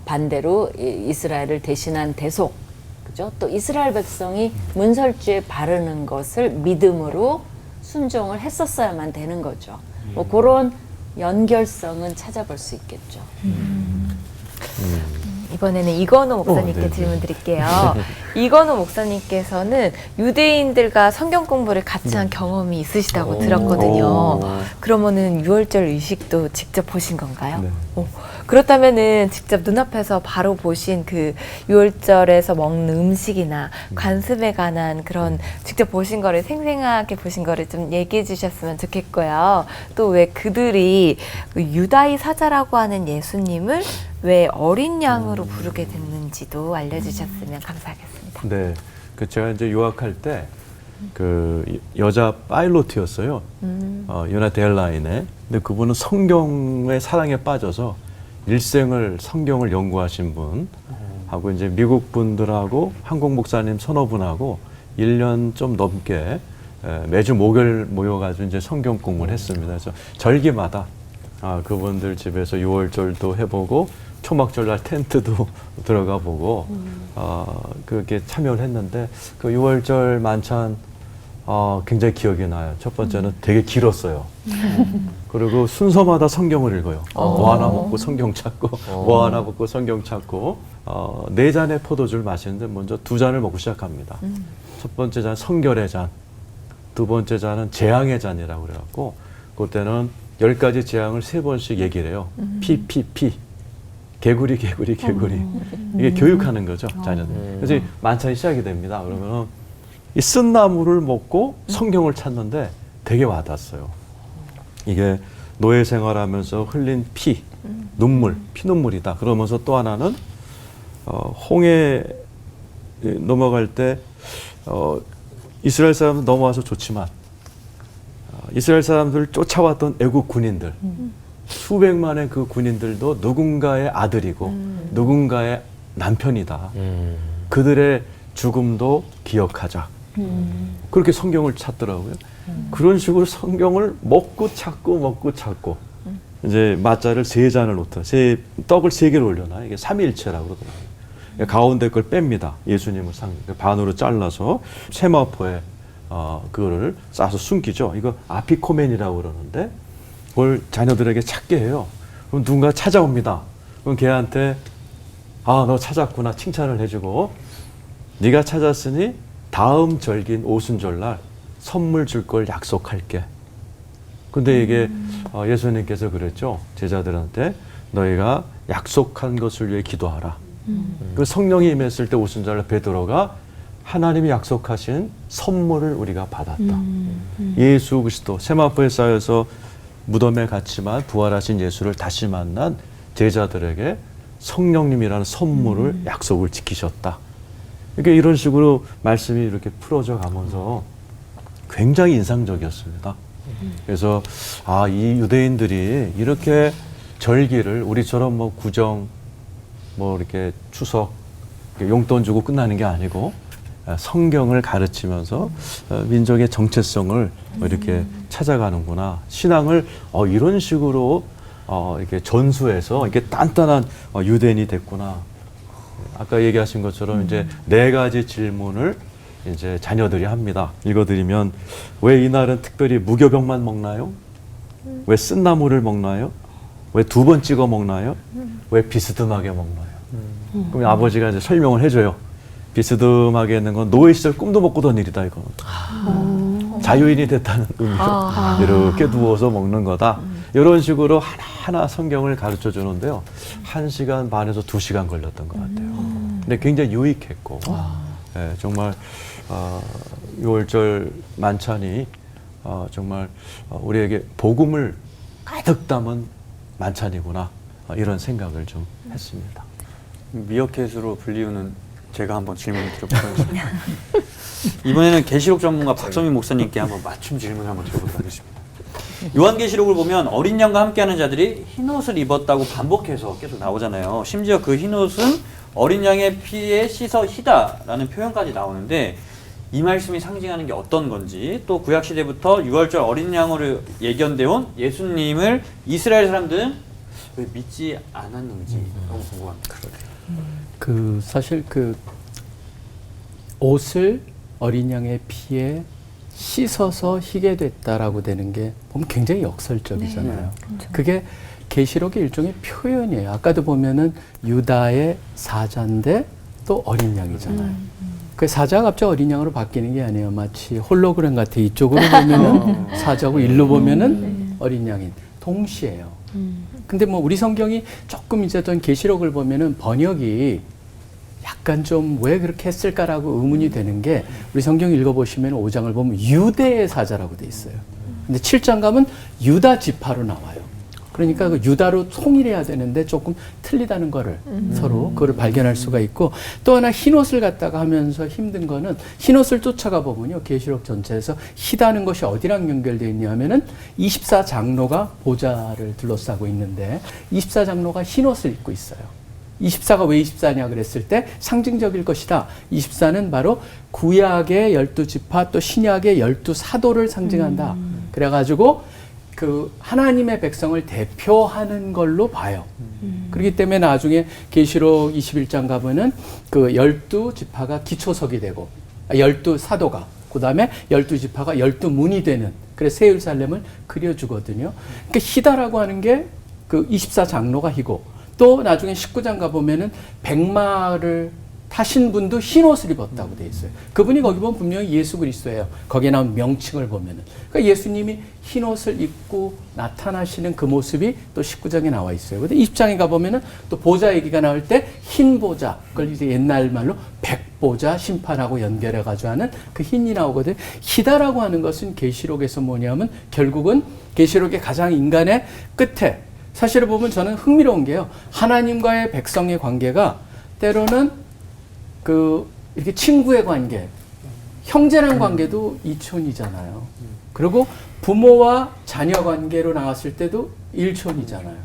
H: 반대로 이스라엘을 대신한 대속, 그죠? 또 이스라엘 백성이 문설주에 바르는 것을 믿음으로 순종을 했었어야만 되는 거죠. 뭐 그런 연결성은 찾아볼 수 있겠죠.
G: 이번에는 이건호 목사님께
I: 네.
G: 질문 드릴게요. 이건호 목사님께서는 유대인들과 성경 공부를 같이 한 경험이 있으시다고 들었거든요. 그러면은 유월절 의식도 직접 보신 건가요?
I: 네.
G: 그렇다면은 직접 눈앞에서 바로 보신 그 유월절에서 먹는 음식이나 관습에 관한 그런 직접 보신 거를 생생하게 보신 거를 좀 얘기해 주셨으면 좋겠고요. 또 왜 그들이 그 유다의 사자라고 하는 예수님을 왜 어린 양으로 부르게 됐는지도 알려주셨으면 감사하겠습니다.
I: 네, 그 제가 이제 유학할 때 그 여자 파일로트였어요. 유나이티드 에어라인에. 근데 그분은 성경의 사랑에 빠져서 일생을 성경을 연구하신 분 하고 이제 미국 분들하고 한국 목사님 서너 분하고 1년 좀 넘게 매주 목요일 모여가지고 이제 성경 공부를 했습니다. 그래서 절기마다 그분들 집에서 유월절도 해보고 초막절날 텐트도 들어가 보고 그렇게 참여를 했는데 그 유월절 만찬 굉장히 기억이 나요. 첫 번째는 되게 길었어요. 그리고 순서마다 성경을 읽어요. 뭐 하나 먹고 성경 찾고 뭐 하나 먹고 성경 찾고 4잔의 포도주를 마시는데 먼저 2잔을 먹고 시작합니다. 첫 번째 잔 성결의 잔, 두 번째 잔은 재앙의 잔이라고 그래갖고 그때는 10가지 재앙을 3번씩 얘기를 해요. 피 개구리 이게 교육하는 거죠, 자녀들. 그래서 만찬이 시작이 됩니다. 그러면 이 쓴 나물을 먹고 성경을 찾는데 되게 와닿았어요. 이게 노예 생활하면서 흘린 피, 눈물, 피눈물이다. 그러면서 또 하나는 홍해 넘어갈 때 이스라엘 사람들 넘어와서 좋지만 이스라엘 사람들을 쫓아왔던 애국 군인들 수백만의 그 군인들도 누군가의 아들이고 누군가의 남편이다. 그들의 죽음도 기억하자. 그렇게 성경을 찾더라고요. 그런 식으로 성경을 먹고 찾고 이제 맞자를 3잔을 놓다. 떡을 3개를 올려놔. 이게 삼위일체라고 그러더라고요. 가운데 걸 뺍니다. 예수님을 반으로 잘라서 세마포에 그거를 싸서 숨기죠. 이거 아피코멘이라고 그러는데 그걸 자녀들에게 찾게 해요. 그럼 누군가 찾아옵니다. 그럼 걔한테 너 찾았구나 칭찬을 해주고 네가 찾았으니 다음 절기인 오순절날 선물 줄 걸 약속할게. 근데 이게 예수님께서 그랬죠. 제자들한테 너희가 약속한 것을 위해 기도하라. 그 성령이 임했을 때 오순절날 베드로가 하나님이 약속하신 선물을 우리가 받았다. 예수 그리스도 세마포에 쌓여서 무덤에 갇히만 부활하신 예수를 다시 만난 제자들에게 성령님이라는 선물을 약속을 지키셨다. 그러니까 이런 식으로 말씀이 이렇게 풀어져 가면서 굉장히 인상적이었습니다. 그래서 이 유대인들이 이렇게 절기를 우리처럼 뭐 구정 뭐 이렇게 추석 용돈 주고 끝나는 게 아니고 성경을 가르치면서 민족의 정체성을 이렇게 찾아가는구나. 신앙을 이런 식으로 이렇게 전수해서 이렇게 단단한 유대인이 됐구나. 아까 얘기하신 것처럼 이제 4가지 질문을 이제 자녀들이 합니다. 읽어드리면 왜 이날은 특별히 무교병만 먹나요? 왜 쓴나물을 먹나요? 왜 2번 찍어 먹나요? 왜 비스듬하게 먹나요? 그럼 아버지가 이제 설명을 해줘요. 비스듬하게 있는 건 노예 시절 꿈도 못 꾸던 일이다 이거는. 자유인이 됐다는 의미죠. 이렇게 누워서 먹는 거다. 이런 식으로 하나하나 성경을 가르쳐 주는데요. 1시간 반에서 2시간 걸렸던 것 같아요. 근데 굉장히 유익했고 예, 정말 6월절 만찬이 정말 우리에게 복음을 가득 담은 만찬이구나 이런 생각을 좀 했습니다.
F: 미어캣으로 불리우는 제가 한번 질문을 드려보겠습니다. 이번에는 계시록 전문가 박성민 목사님께 한번 맞춤 질문을 한번 드려보도록 하겠습니다. 요한계시록을 보면 어린 양과 함께하는 자들이 흰 옷을 입었다고 반복해서 계속 나오잖아요. 심지어 그 흰 옷은 어린 양의 피에 씻어 희다라는 표현까지 나오는데 이 말씀이 상징하는 게 어떤 건지, 또 구약시대부터 6월절 어린 양으로 예견되어 온 예수님을 이스라엘 사람들은 왜 믿지 않았는지 너무 궁금합니다.
J: 사실 옷을 어린 양의 피에 씻어서 희게 됐다라고 되는 게 보면 굉장히 역설적이잖아요. 그게 계시록의 일종의 표현이에요. 아까도 보면은 유다의 사자인데 또 어린 양이잖아요. 그 사자가 갑자기 어린 양으로 바뀌는 게 아니에요. 마치 홀로그램 같아. 이쪽으로 보면은 사자고 일로 보면은 어린 양인 동시에요. 근데 뭐 우리 성경이 조금 이제 전 계시록을 보면은 번역이 약간 좀 왜 그렇게 했을까라고 의문이 되는 게, 우리 성경 읽어보시면 5장을 보면 유대의 사자라고 돼 있어요. 근데 7장 가면 유다 지파로 나와요. 그러니까 그 유다로 통일해야 되는데 조금 틀리다는 거를 서로 그걸 발견할 수가 있고, 또 하나 흰옷을 갖다가 하면서 힘든 거는 흰옷을 쫓아가 보면요. 계시록 전체에서 희다는 것이 어디랑 연결되어 있냐 하면은 24장로가 보좌를 둘러싸고 있는데 24장로가 흰옷을 입고 있어요. 24가 왜 24냐 그랬을 때 상징적일 것이다. 24는 바로 구약의 12지파 또 신약의 12사도를 상징한다. 그래가지고 그 하나님의 백성을 대표하는 걸로 봐요. 그렇기 때문에 나중에 계시록 21장 가면은 그 12지파가 기초석이 되고 12사도가, 그 다음에 12지파가 12문이 되는, 그래서 새 예루살렘을 그려주거든요. 그러니까 희다라고 하는 게 그 24장로가 희고, 또 나중에 19장 가보면은 백마를 타신 분도 흰 옷을 입었다고 돼 있어요. 그분이 거기 보면 분명히 예수 그리스도예요. 거기에 나온 명칭을 보면은. 그러니까 예수님이 흰 옷을 입고 나타나시는 그 모습이 또 19장에 나와 있어요. 근데 20장에 가보면은 또 보좌 얘기가 나올 때 흰 보좌, 그걸 이제 옛날 말로 백보좌 심판하고 연결해가지고 하는 그 흰이 나오거든요. 희다라고 하는 것은 계시록에서 뭐냐면 결국은 계시록의 가장 인간의 끝에, 사실을 보면 저는 흥미로운 게요. 하나님과의 백성의 관계가 때로는 이렇게 친구의 관계, 형제랑 관계도 이촌이잖아요. 그리고 부모와 자녀 관계로 나왔을 때도 일촌이잖아요.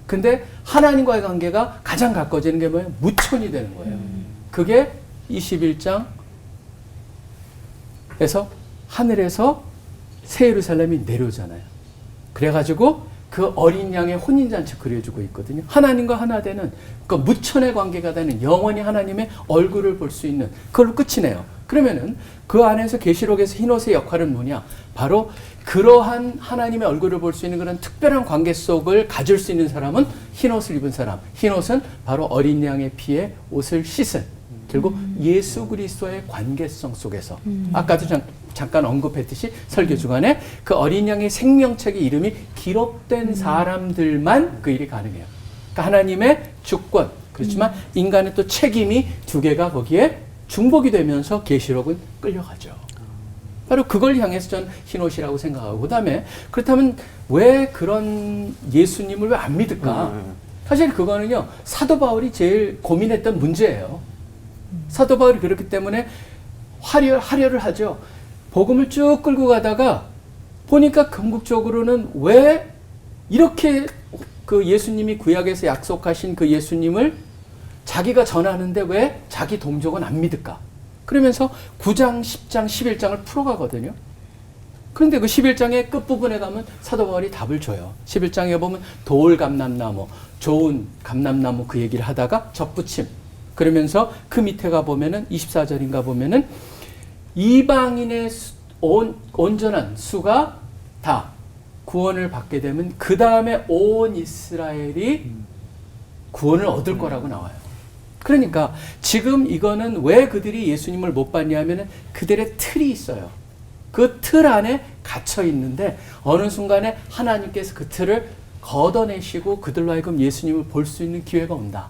J: 근데 하나님과의 관계가 가장 가까워지는 게 뭐예요? 무촌이 되는 거예요. 그게 21장에서 하늘에서 새 예루살렘이 내려오잖아요. 그래가지고 그 어린 양의 혼인잔치 그려주고 있거든요. 하나님과 하나 되는, 그러니까 무천의 관계가 되는, 영원히 하나님의 얼굴을 볼 수 있는, 그걸로 끝이네요. 그러면은 그 안에서 계시록에서 흰옷의 역할은 뭐냐? 바로 그러한 하나님의 얼굴을 볼 수 있는 그런 특별한 관계 속을 가질 수 있는 사람은 흰옷을 입은 사람. 흰옷은 바로 어린 양의 피에 옷을 씻은, 결국 예수 그리스도의 관계성 속에서, 아까도 잠깐 언급했듯이 설교 주간에 그 어린 양의 생명책의 이름이 기록된 사람들만 그 일이 가능해요. 그러니까 하나님의 주권, 그렇지만 인간의 또 책임이 두 개가 거기에 중복이 되면서 계시록은 끌려가죠. 바로 그걸 향해서 저는 흰옷이라고 생각하고, 그 다음에 그렇다면 왜 그런 예수님을 왜 안 믿을까? 사실 그거는요, 사도 바울이 제일 고민했던 문제예요. 사도 바울이 그렇기 때문에 하려를 하죠. 복음을 쭉 끌고 가다가 보니까 궁극적으로는 왜 이렇게 그 예수님이 구약에서 약속하신 그 예수님을 자기가 전하는데 왜 자기 동족은 안 믿을까? 그러면서 9장, 10장, 11장을 풀어가거든요. 그런데 그 11장의 끝부분에 가면 사도 바울이 답을 줘요. 11장에 보면 돌 감람나무, 좋은 감람나무 그 얘기를 하다가 접붙임. 그러면서 그 밑에 가보면은 24절인가 보면은 이방인의 온전한 수가 다 구원을 받게 되면 그 다음에 온 이스라엘이 구원을 얻을 거라고 나와요. 그러니까 지금 이거는 왜 그들이 예수님을 못 받냐 하면 그들의 틀이 있어요. 그 틀 안에 갇혀 있는데 어느 순간에 하나님께서 그 틀을 걷어내시고 그들로 하여금 예수님을 볼 수 있는 기회가 온다.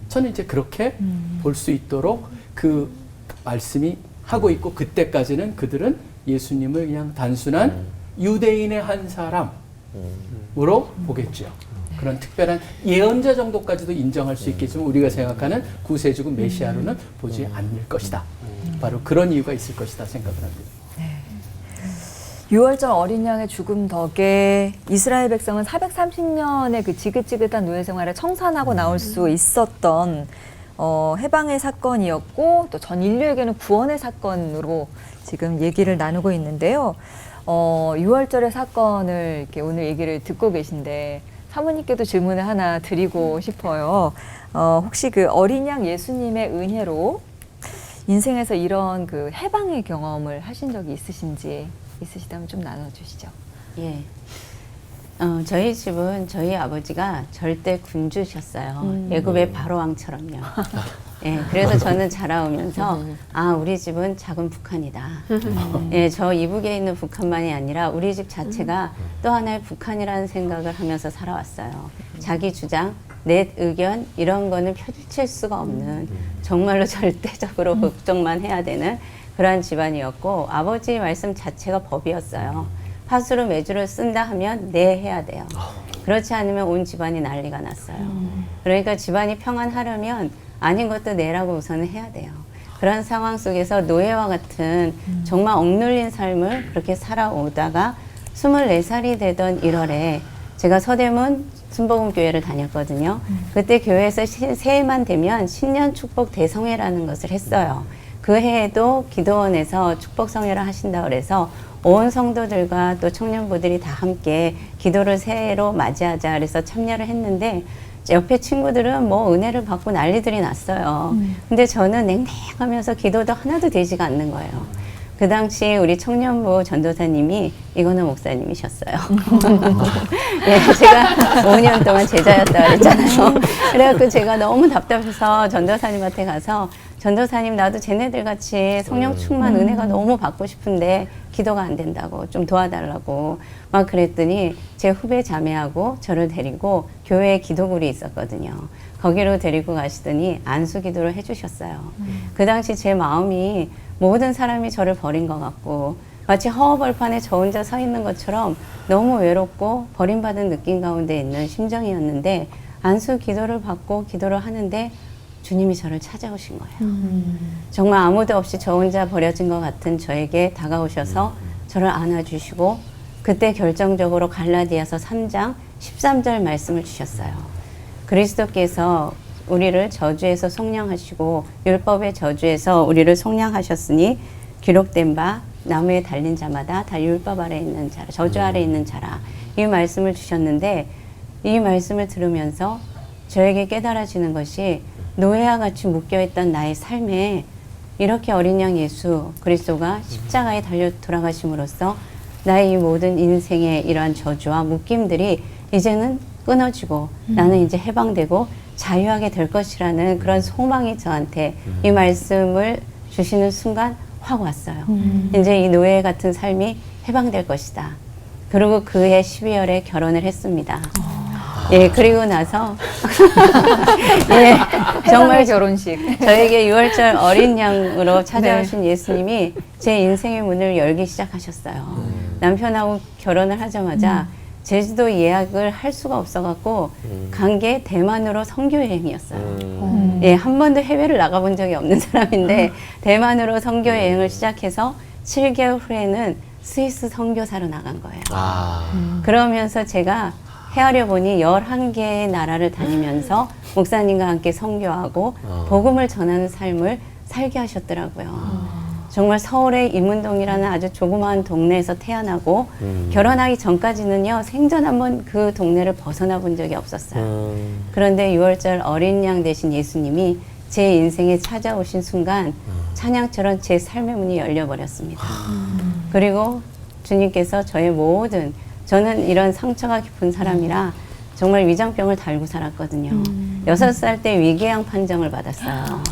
J: 저는 이제 그렇게 볼 수 있도록 그 말씀이 하고 있고 그때까지는 그들은 예수님을 그냥 단순한 유대인의 한 사람으로 보겠죠. 그런 특별한 예언자 정도까지도 인정할 수 있겠지만 우리가 생각하는 구세주고 메시아로는 보지 않을 것이다. 바로 그런 이유가 있을 것이다 생각을 합니다.
C: 6월절 어린 양의 죽음 덕에 이스라엘 백성은 430년의 그 지긋지긋한 노예 생활을 청산하고 나올 수 있었던 해방의 사건이었고 또 전 인류에게는 구원의 사건으로 지금 얘기를 나누고 있는데요. 6월절의 사건을 이렇게 오늘 얘기를 듣고 계신데 사모님께도 질문을 하나 드리고 싶어요. 혹시 그 어린 양 예수님의 은혜로 인생에서 이런 그 해방의 경험을 하신 적이 있으시다면 좀 나눠주시죠.
K: 예. 저희 집은 저희 아버지가 절대 군주셨어요. 애굽의 바로왕처럼요. 예, 그래서 저는 자라오면서 우리 집은 작은 북한이다. 예, 저 이북에 있는 북한만이 아니라 우리 집 자체가 또 하나의 북한이라는 생각을 하면서 살아왔어요. 자기 주장, 내 의견 이런 거는 펼칠 수가 없는 정말로 절대적으로 걱정만 해야 되는 그러한 집안이었고 아버지 말씀 자체가 법이었어요. 팥으로 메주를 쓴다 하면 네 해야 돼요. 그렇지 않으면 온 집안이 난리가 났어요. 그러니까 집안이 평안하려면 아닌 것도 내라고 우선은 해야 돼요. 그런 상황 속에서 노예와 같은 정말 억눌린 삶을 그렇게 살아오다가 24살이 되던 1월에 제가 서대문 순복음교회를 다녔거든요. 그때 교회에서 새해만 되면 신년 축복 대성회라는 것을 했어요. 그 해에도 기도원에서 축복 성회를 하신다 그래서 온 성도들과 또 청년부들이 다 함께 기도를 새해로 맞이하자 그래서 참여를 했는데 옆에 친구들은 뭐 은혜를 받고 난리들이 났어요. 근데 저는 냉랭하면서 기도도 하나도 되지가 않는 거예요. 그 당시 우리 청년부 전도사님이 이거는 목사님이셨어요. 예, 제가 5년 동안 제자였다 그랬잖아요. 그래갖고 제가 너무 답답해서 전도사님한테 가서 전도사님 나도 쟤네들 같이 성령 충만 은혜가 너무 받고 싶은데 기도가 안 된다고 좀 도와달라고 막 그랬더니 제 후배 자매하고 저를 데리고 교회에 기도굴이 있었거든요. 거기로 데리고 가시더니 안수 기도를 해주셨어요. 그 당시 제 마음이 모든 사람이 저를 버린 것 같고 마치 허허벌판에 저 혼자 서 있는 것처럼 너무 외롭고 버림받은 느낌 가운데 있는 심정이었는데 안수 기도를 받고 기도를 하는데 주님이 저를 찾아오신 거예요. 정말 아무도 없이 저 혼자 버려진 것 같은 저에게 다가오셔서 저를 안아주시고 그때 결정적으로 갈라디아서 3장 13절 말씀을 주셨어요. 그리스도께서 우리를 저주에서 속량하시고 율법의 저주에서 우리를 속량하셨으니 기록된 바 나무에 달린 자마다 다 율법 아래 있는 자라 저주 아래 있는 자라 이 말씀을 주셨는데 이 말씀을 들으면서 저에게 깨달아지는 것이 노예와 같이 묶여있던 나의 삶에 이렇게 어린 양 예수 그리스도가 십자가에 달려 돌아가심으로써 나의 이 모든 인생의 이러한 저주와 묶임들이 이제는 끊어지고 나는 이제 해방되고 자유하게 될 것이라는 그런 소망이 저한테 이 말씀을 주시는 순간 확 왔어요. 이제 이 노예 같은 삶이 해방될 것이다. 그리고 그해 12월에 결혼을 했습니다. 예, 그리고 나서 예, 정말
C: 결혼식
K: 저에게 6월절 어린 양으로 찾아오신 예수님이 제 인생의 문을 열기 시작하셨어요. 남편하고 결혼을 하자마자 제주도 예약을 할 수가 없어갖고 간 게 대만으로 선교 여행이었어요. 예, 한 번도 해외를 나가본 적이 없는 사람인데 대만으로 선교 여행을 시작해서 7개월 후에는 스위스 선교사로 나간 거예요. 그러면서 제가 헤아려 보니 11개의 나라를 다니면서 목사님과 함께 선교하고 복음을 전하는 삶을 살게 하셨더라고요. 정말 서울의 이문동이라는 아주 조그마한 동네에서 태어나고 결혼하기 전까지는요 생전 한번 그 동네를 벗어나 본 적이 없었어요. 그런데 6월절 어린 양 되신 예수님이 제 인생에 찾아오신 순간 찬양처럼 제 삶의 문이 열려버렸습니다. 그리고 주님께서 저의 모든 저는 이런 상처가 깊은 사람이라 정말 위장병을 달고 살았거든요. 6살 때 위궤양 판정을 받았어요.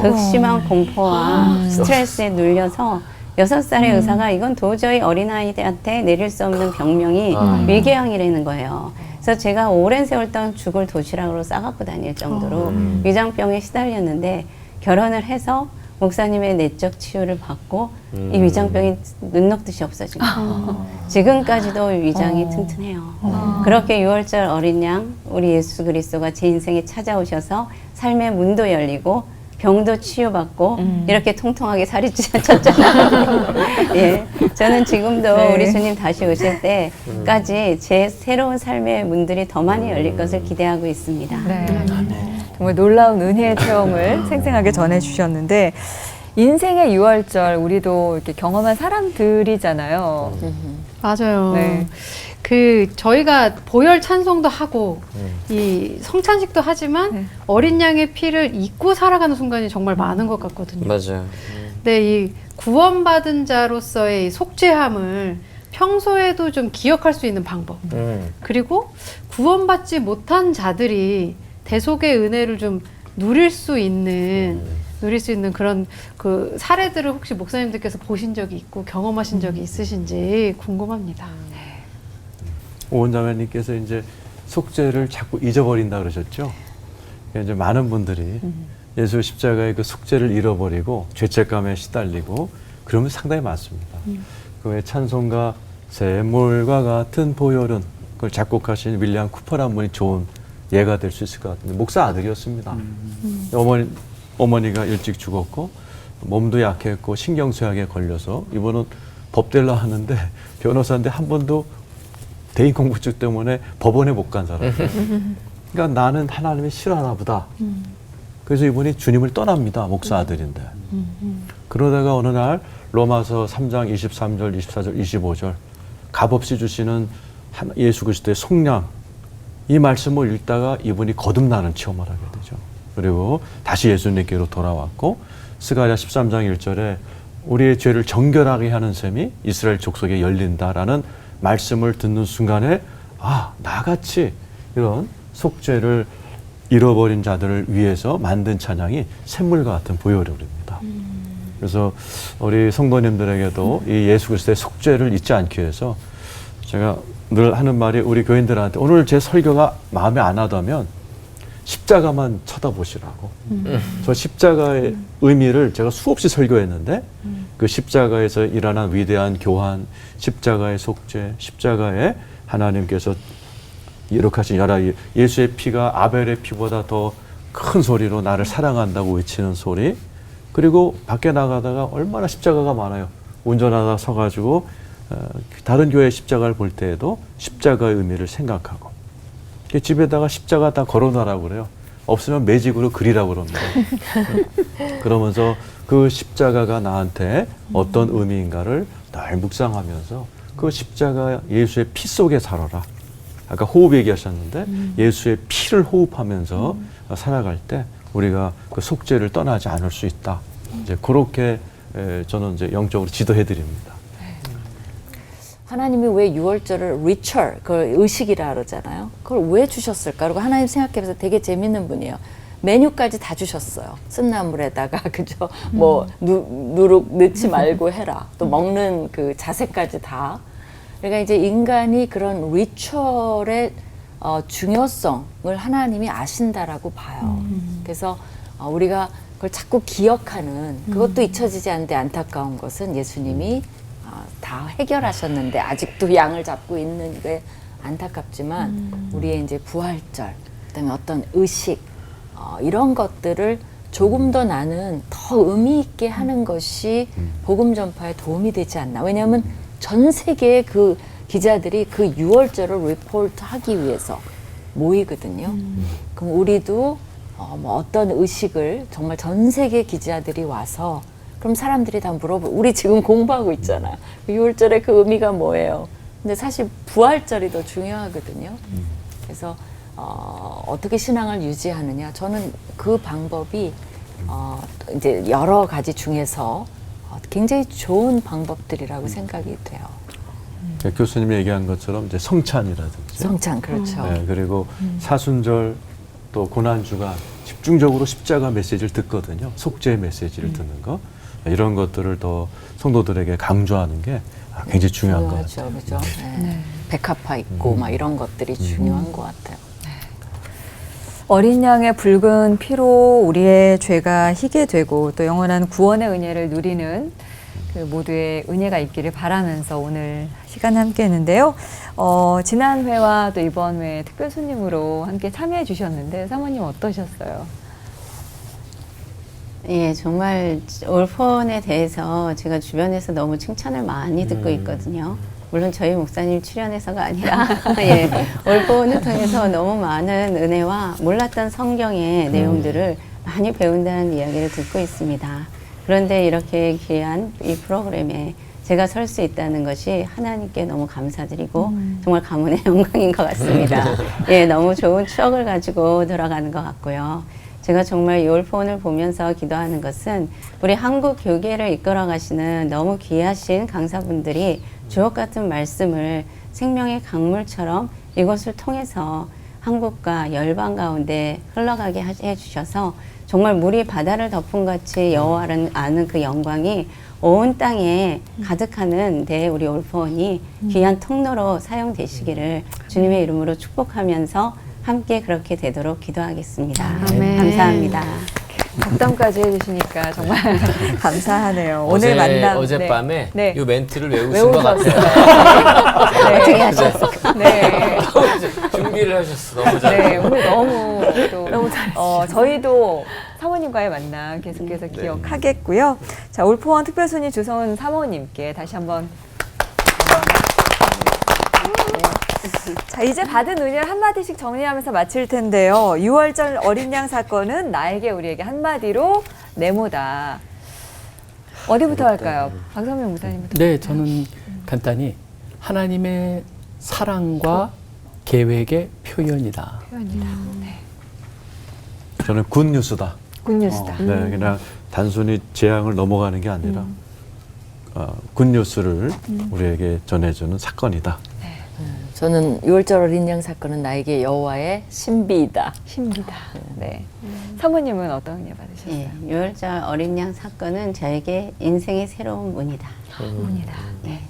K: 극심한 공포와 스트레스에 눌려서 6살의 의사가 이건 도저히 어린아이들한테 내릴 수 없는 병명이 위궤양이라는 거예요. 그래서 제가 오랜 세월 동안 죽을 도시락으로 싸갖고 다닐 정도로 위장병에 시달렸는데 결혼을 해서 목사님의 내적 치유를 받고 이 위장병이 눈 녹듯이 없어진 거예요. 지금까지도 위장이 튼튼해요. 그렇게 6월절 어린 양 우리 예수 그리스도가 제 인생에 찾아오셔서 삶의 문도 열리고 병도 치유받고 이렇게 통통하게 살이 쪘잖아요. 예, 저는 지금도
C: 네.
K: 우리 주님 다시 오실 때까지 제 새로운 삶의 문들이 더 많이 열릴 것을 기대하고 있습니다.
C: 네. 정말 놀라운 은혜의 체험을 생생하게 전해주셨는데 인생의 6월절 우리도 이렇게 경험한 사람들이잖아요.
E: 맞아요.
C: 네.
E: 그 저희가 보혈 찬송도 하고 이 성찬식도 하지만
C: 네.
E: 어린 양의 피를 잊고 살아가는 순간이 정말 많은 것 같거든요.
D: 맞아요.
E: 근데 이 구원받은 자로서의 이 속죄함을 평소에도 좀 기억할 수 있는 방법, 그리고 구원받지 못한 자들이 대속의 은혜를 좀 누릴 수 있는 그런 그 사례들을 혹시 목사님들께서 보신 적이 있고 경험하신 적이 있으신지 궁금합니다.
I: 오은자매님께서 이제 속죄를 자꾸 잊어버린다 그러셨죠. 이제 많은 분들이 예수 십자가의 그 속죄를 잃어버리고 죄책감에 시달리고 그러면 상당히 많습니다. 그 외 찬송가 샘물과 같은 보혈은 그걸 작곡하신 윌리엄 쿠퍼라는 분이 좋은 예가 될 수 있을 것 같은데 목사 아들이었습니다. 어머니가 일찍 죽었고 몸도 약했고 신경쇠약에 걸려서 이분은 법대로 하는데 변호사인데 한 번도 대인공부증 때문에 법원에 못 간 사람이에요. 그러니까 나는 하나님이 싫어하나 보다. 그래서 이분이 주님을 떠납니다. 목사 아들인데. 그러다가 어느 날 로마서 3장 23절, 24절, 25절 값없이 주시는 예수 그리스도의 속량 이 말씀을 읽다가 이분이 거듭나는 체험을 하게 되죠. 그리고 다시 예수님께로 돌아왔고 스가랴 13장 1절에 우리의 죄를 정결하게 하는 셈이 이스라엘 족속에 열린다라는 말씀을 듣는 순간에 나같이 이런 속죄를 잃어버린 자들을 위해서 만든 찬양이 샘물과 같은 보혈입니다. 그래서 우리 성도님들에게도 이 예수 그리스도의 속죄를 잊지 않기 위해서 제가 늘 하는 말이 우리 교인들한테 오늘 제 설교가 마음에 안 하다면 십자가만 쳐다보시라고. 저 십자가의 의미를 제가 수없이 설교했는데 그 십자가에서 일어난 위대한 교환, 십자가의 속죄, 십자가에 하나님께서 이렇게 하신 여러 예수의 피가 아벨의 피보다 더 큰 소리로 나를 사랑한다고 외치는 소리, 그리고 밖에 나가다가 얼마나 십자가가 많아요. 운전하다 서가지고 다른 교회 십자가를 볼 때에도 십자가의 의미를 생각하고 집에다가 십자가 다 걸어놔라고 그래요. 없으면 매직으로 그리라고 그럽니다. 그러면서 그 십자가가 나한테 어떤 의미인가를 늘 묵상하면서 그 십자가 예수의 피 속에 살아라. 아까 호흡 얘기하셨는데 예수의 피를 호흡하면서 살아갈 때 우리가 그 속죄를 떠나지 않을 수 있다. 이제 그렇게 저는 이제 영적으로 지도해 드립니다.
H: 하나님이 왜 6월절을 리처, 그걸 의식이라 그러잖아요. 그걸 왜 주셨을까? 그리고 하나님 생각해보세요. 되게 재밌는 분이에요. 메뉴까지 다 주셨어요. 쓴나물에다가 그죠? 뭐 누룩 넣지 말고 해라. 또 먹는 그 자세까지 다. 그러니까 이제 인간이 그런 리처의 중요성을 하나님이 아신다라고 봐요. 그래서 우리가 그걸 자꾸 기억하는 그것도 잊혀지지 않는데 안타까운 것은 예수님이 다 해결하셨는데 아직도 양을 잡고 있는 게 안타깝지만 우리의 이제 부활절, 그다음에 어떤 의식 이런 것들을 조금 더 나는 더 의미 있게 하는 것이 복음 전파에 도움이 되지 않나. 왜냐하면 전 세계의 그 기자들이 그 6월절을 리포트하기 위해서 모이거든요. 그럼 우리도 뭐 어떤 의식을 정말 전 세계 기자들이 와서 그럼 사람들이 다 우리 지금 공부하고 있잖아요. 6월절의 그 의미가 뭐예요? 근데 사실 부활절이 더 중요하거든요. 그래서 어떻게 신앙을 유지하느냐? 저는 그 방법이 이제 여러 가지 중에서 굉장히 좋은 방법들이라고 생각이 돼요.
I: 교수님이 얘기한 것처럼 이제 성찬이라든지
H: 성찬, 그렇죠.
I: 네, 그리고 사순절 또 고난주가 집중적으로 십자가 메시지를 듣거든요. 속죄의 메시지를 듣는 거. 이런 것들을 더 성도들에게 강조하는 게 굉장히 중요한 것 같아요.
H: 그렇죠. 네. 백합화 있고 막 이런 것들이 중요한 것 같아요.
C: 어린 양의 붉은 피로 우리의 죄가 희게 되고 또 영원한 구원의 은혜를 누리는 그 모두의 은혜가 있기를 바라면서 오늘 시간 함께 했는데요. 지난 회와 또 이번 회 특별 손님으로 함께 참여해 주셨는데 사모님 어떠셨어요?
K: 예, 정말 올폰에 대해서 제가 주변에서 너무 칭찬을 많이 듣고 있거든요. 물론 저희 목사님 출연해서가 아니라 예, 올폰을 통해서 너무 많은 은혜와 몰랐던 성경의 내용들을 많이 배운다는 이야기를 듣고 있습니다. 그런데 이렇게 귀한 이 프로그램에 제가 설 수 있다는 것이 하나님께 너무 감사드리고 정말 가문의 영광인 것 같습니다. 예, 너무 좋은 추억을 가지고 돌아가는 것 같고요. 제가 정말 이 올폰을 보면서 기도하는 것은 우리 한국 교계를 이끌어 가시는 너무 귀하신 강사분들이 주옥 같은 말씀을 생명의 강물처럼 이것을 통해서 한국과 열방 가운데 흘러가게 해주셔서 정말 물이 바다를 덮은 같이 여호와를 아는 그 영광이 온 땅에 가득하는 데 우리 올폰이 귀한 통로로 사용되시기를 주님의 이름으로 축복하면서 함께 그렇게 되도록 기도하겠습니다.
E: 아멘.
K: 감사합니다.
C: 덕담까지 해주시니까 정말 감사하네요. 오늘 만남
D: 어젯밤에
C: 네.
D: 이 멘트를 외우신 것 같아요.
C: 네.
K: 어떻게 하셨을까?
C: 네.
D: 준비를 하셨어. 너무 잘.
C: 네, 오늘 너무 저희도 사모님과의 만남 계속해서 기억하겠고요. 자, 올포원 특별 손님 주성은 사모님께 다시 한번. 자, 이제 받은 은혜를 한마디씩 정리하면서 마칠 텐데요. 6월절 어린 양 사건은 나에게 우리에게 한마디로 네모다. 어디부터 할까요? 박성명 목사님부터.
J: 네, 저는 간단히 하나님의 사랑과 계획의 표현이다.
I: 저는 굿뉴스다.
C: 굿뉴스다.
I: 네, 그냥 단순히 재앙을 넘어가는 게 아니라 굿뉴스를 우리에게 전해주는 사건이다.
H: 저는 6월절 어린 양 사건은 나에게 여호와의 신비이다.
C: 신비다. 네. 사모님은 어떤 은혜 받으셨어요?
K: 예, 6월절 어린 양 사건은 저에게 인생의 새로운 문이다.
C: 문이다.
K: 네.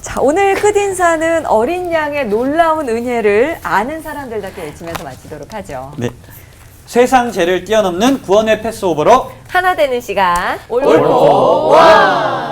C: 자, 오늘 끝인사는 어린 양의 놀라운 은혜를 아는 사람들답게 외치면서 마치도록 하죠.
F: 네. 세상 죄를 뛰어넘는 구원의 패스오버로
G: 하나 되는 시간
C: 올포 원!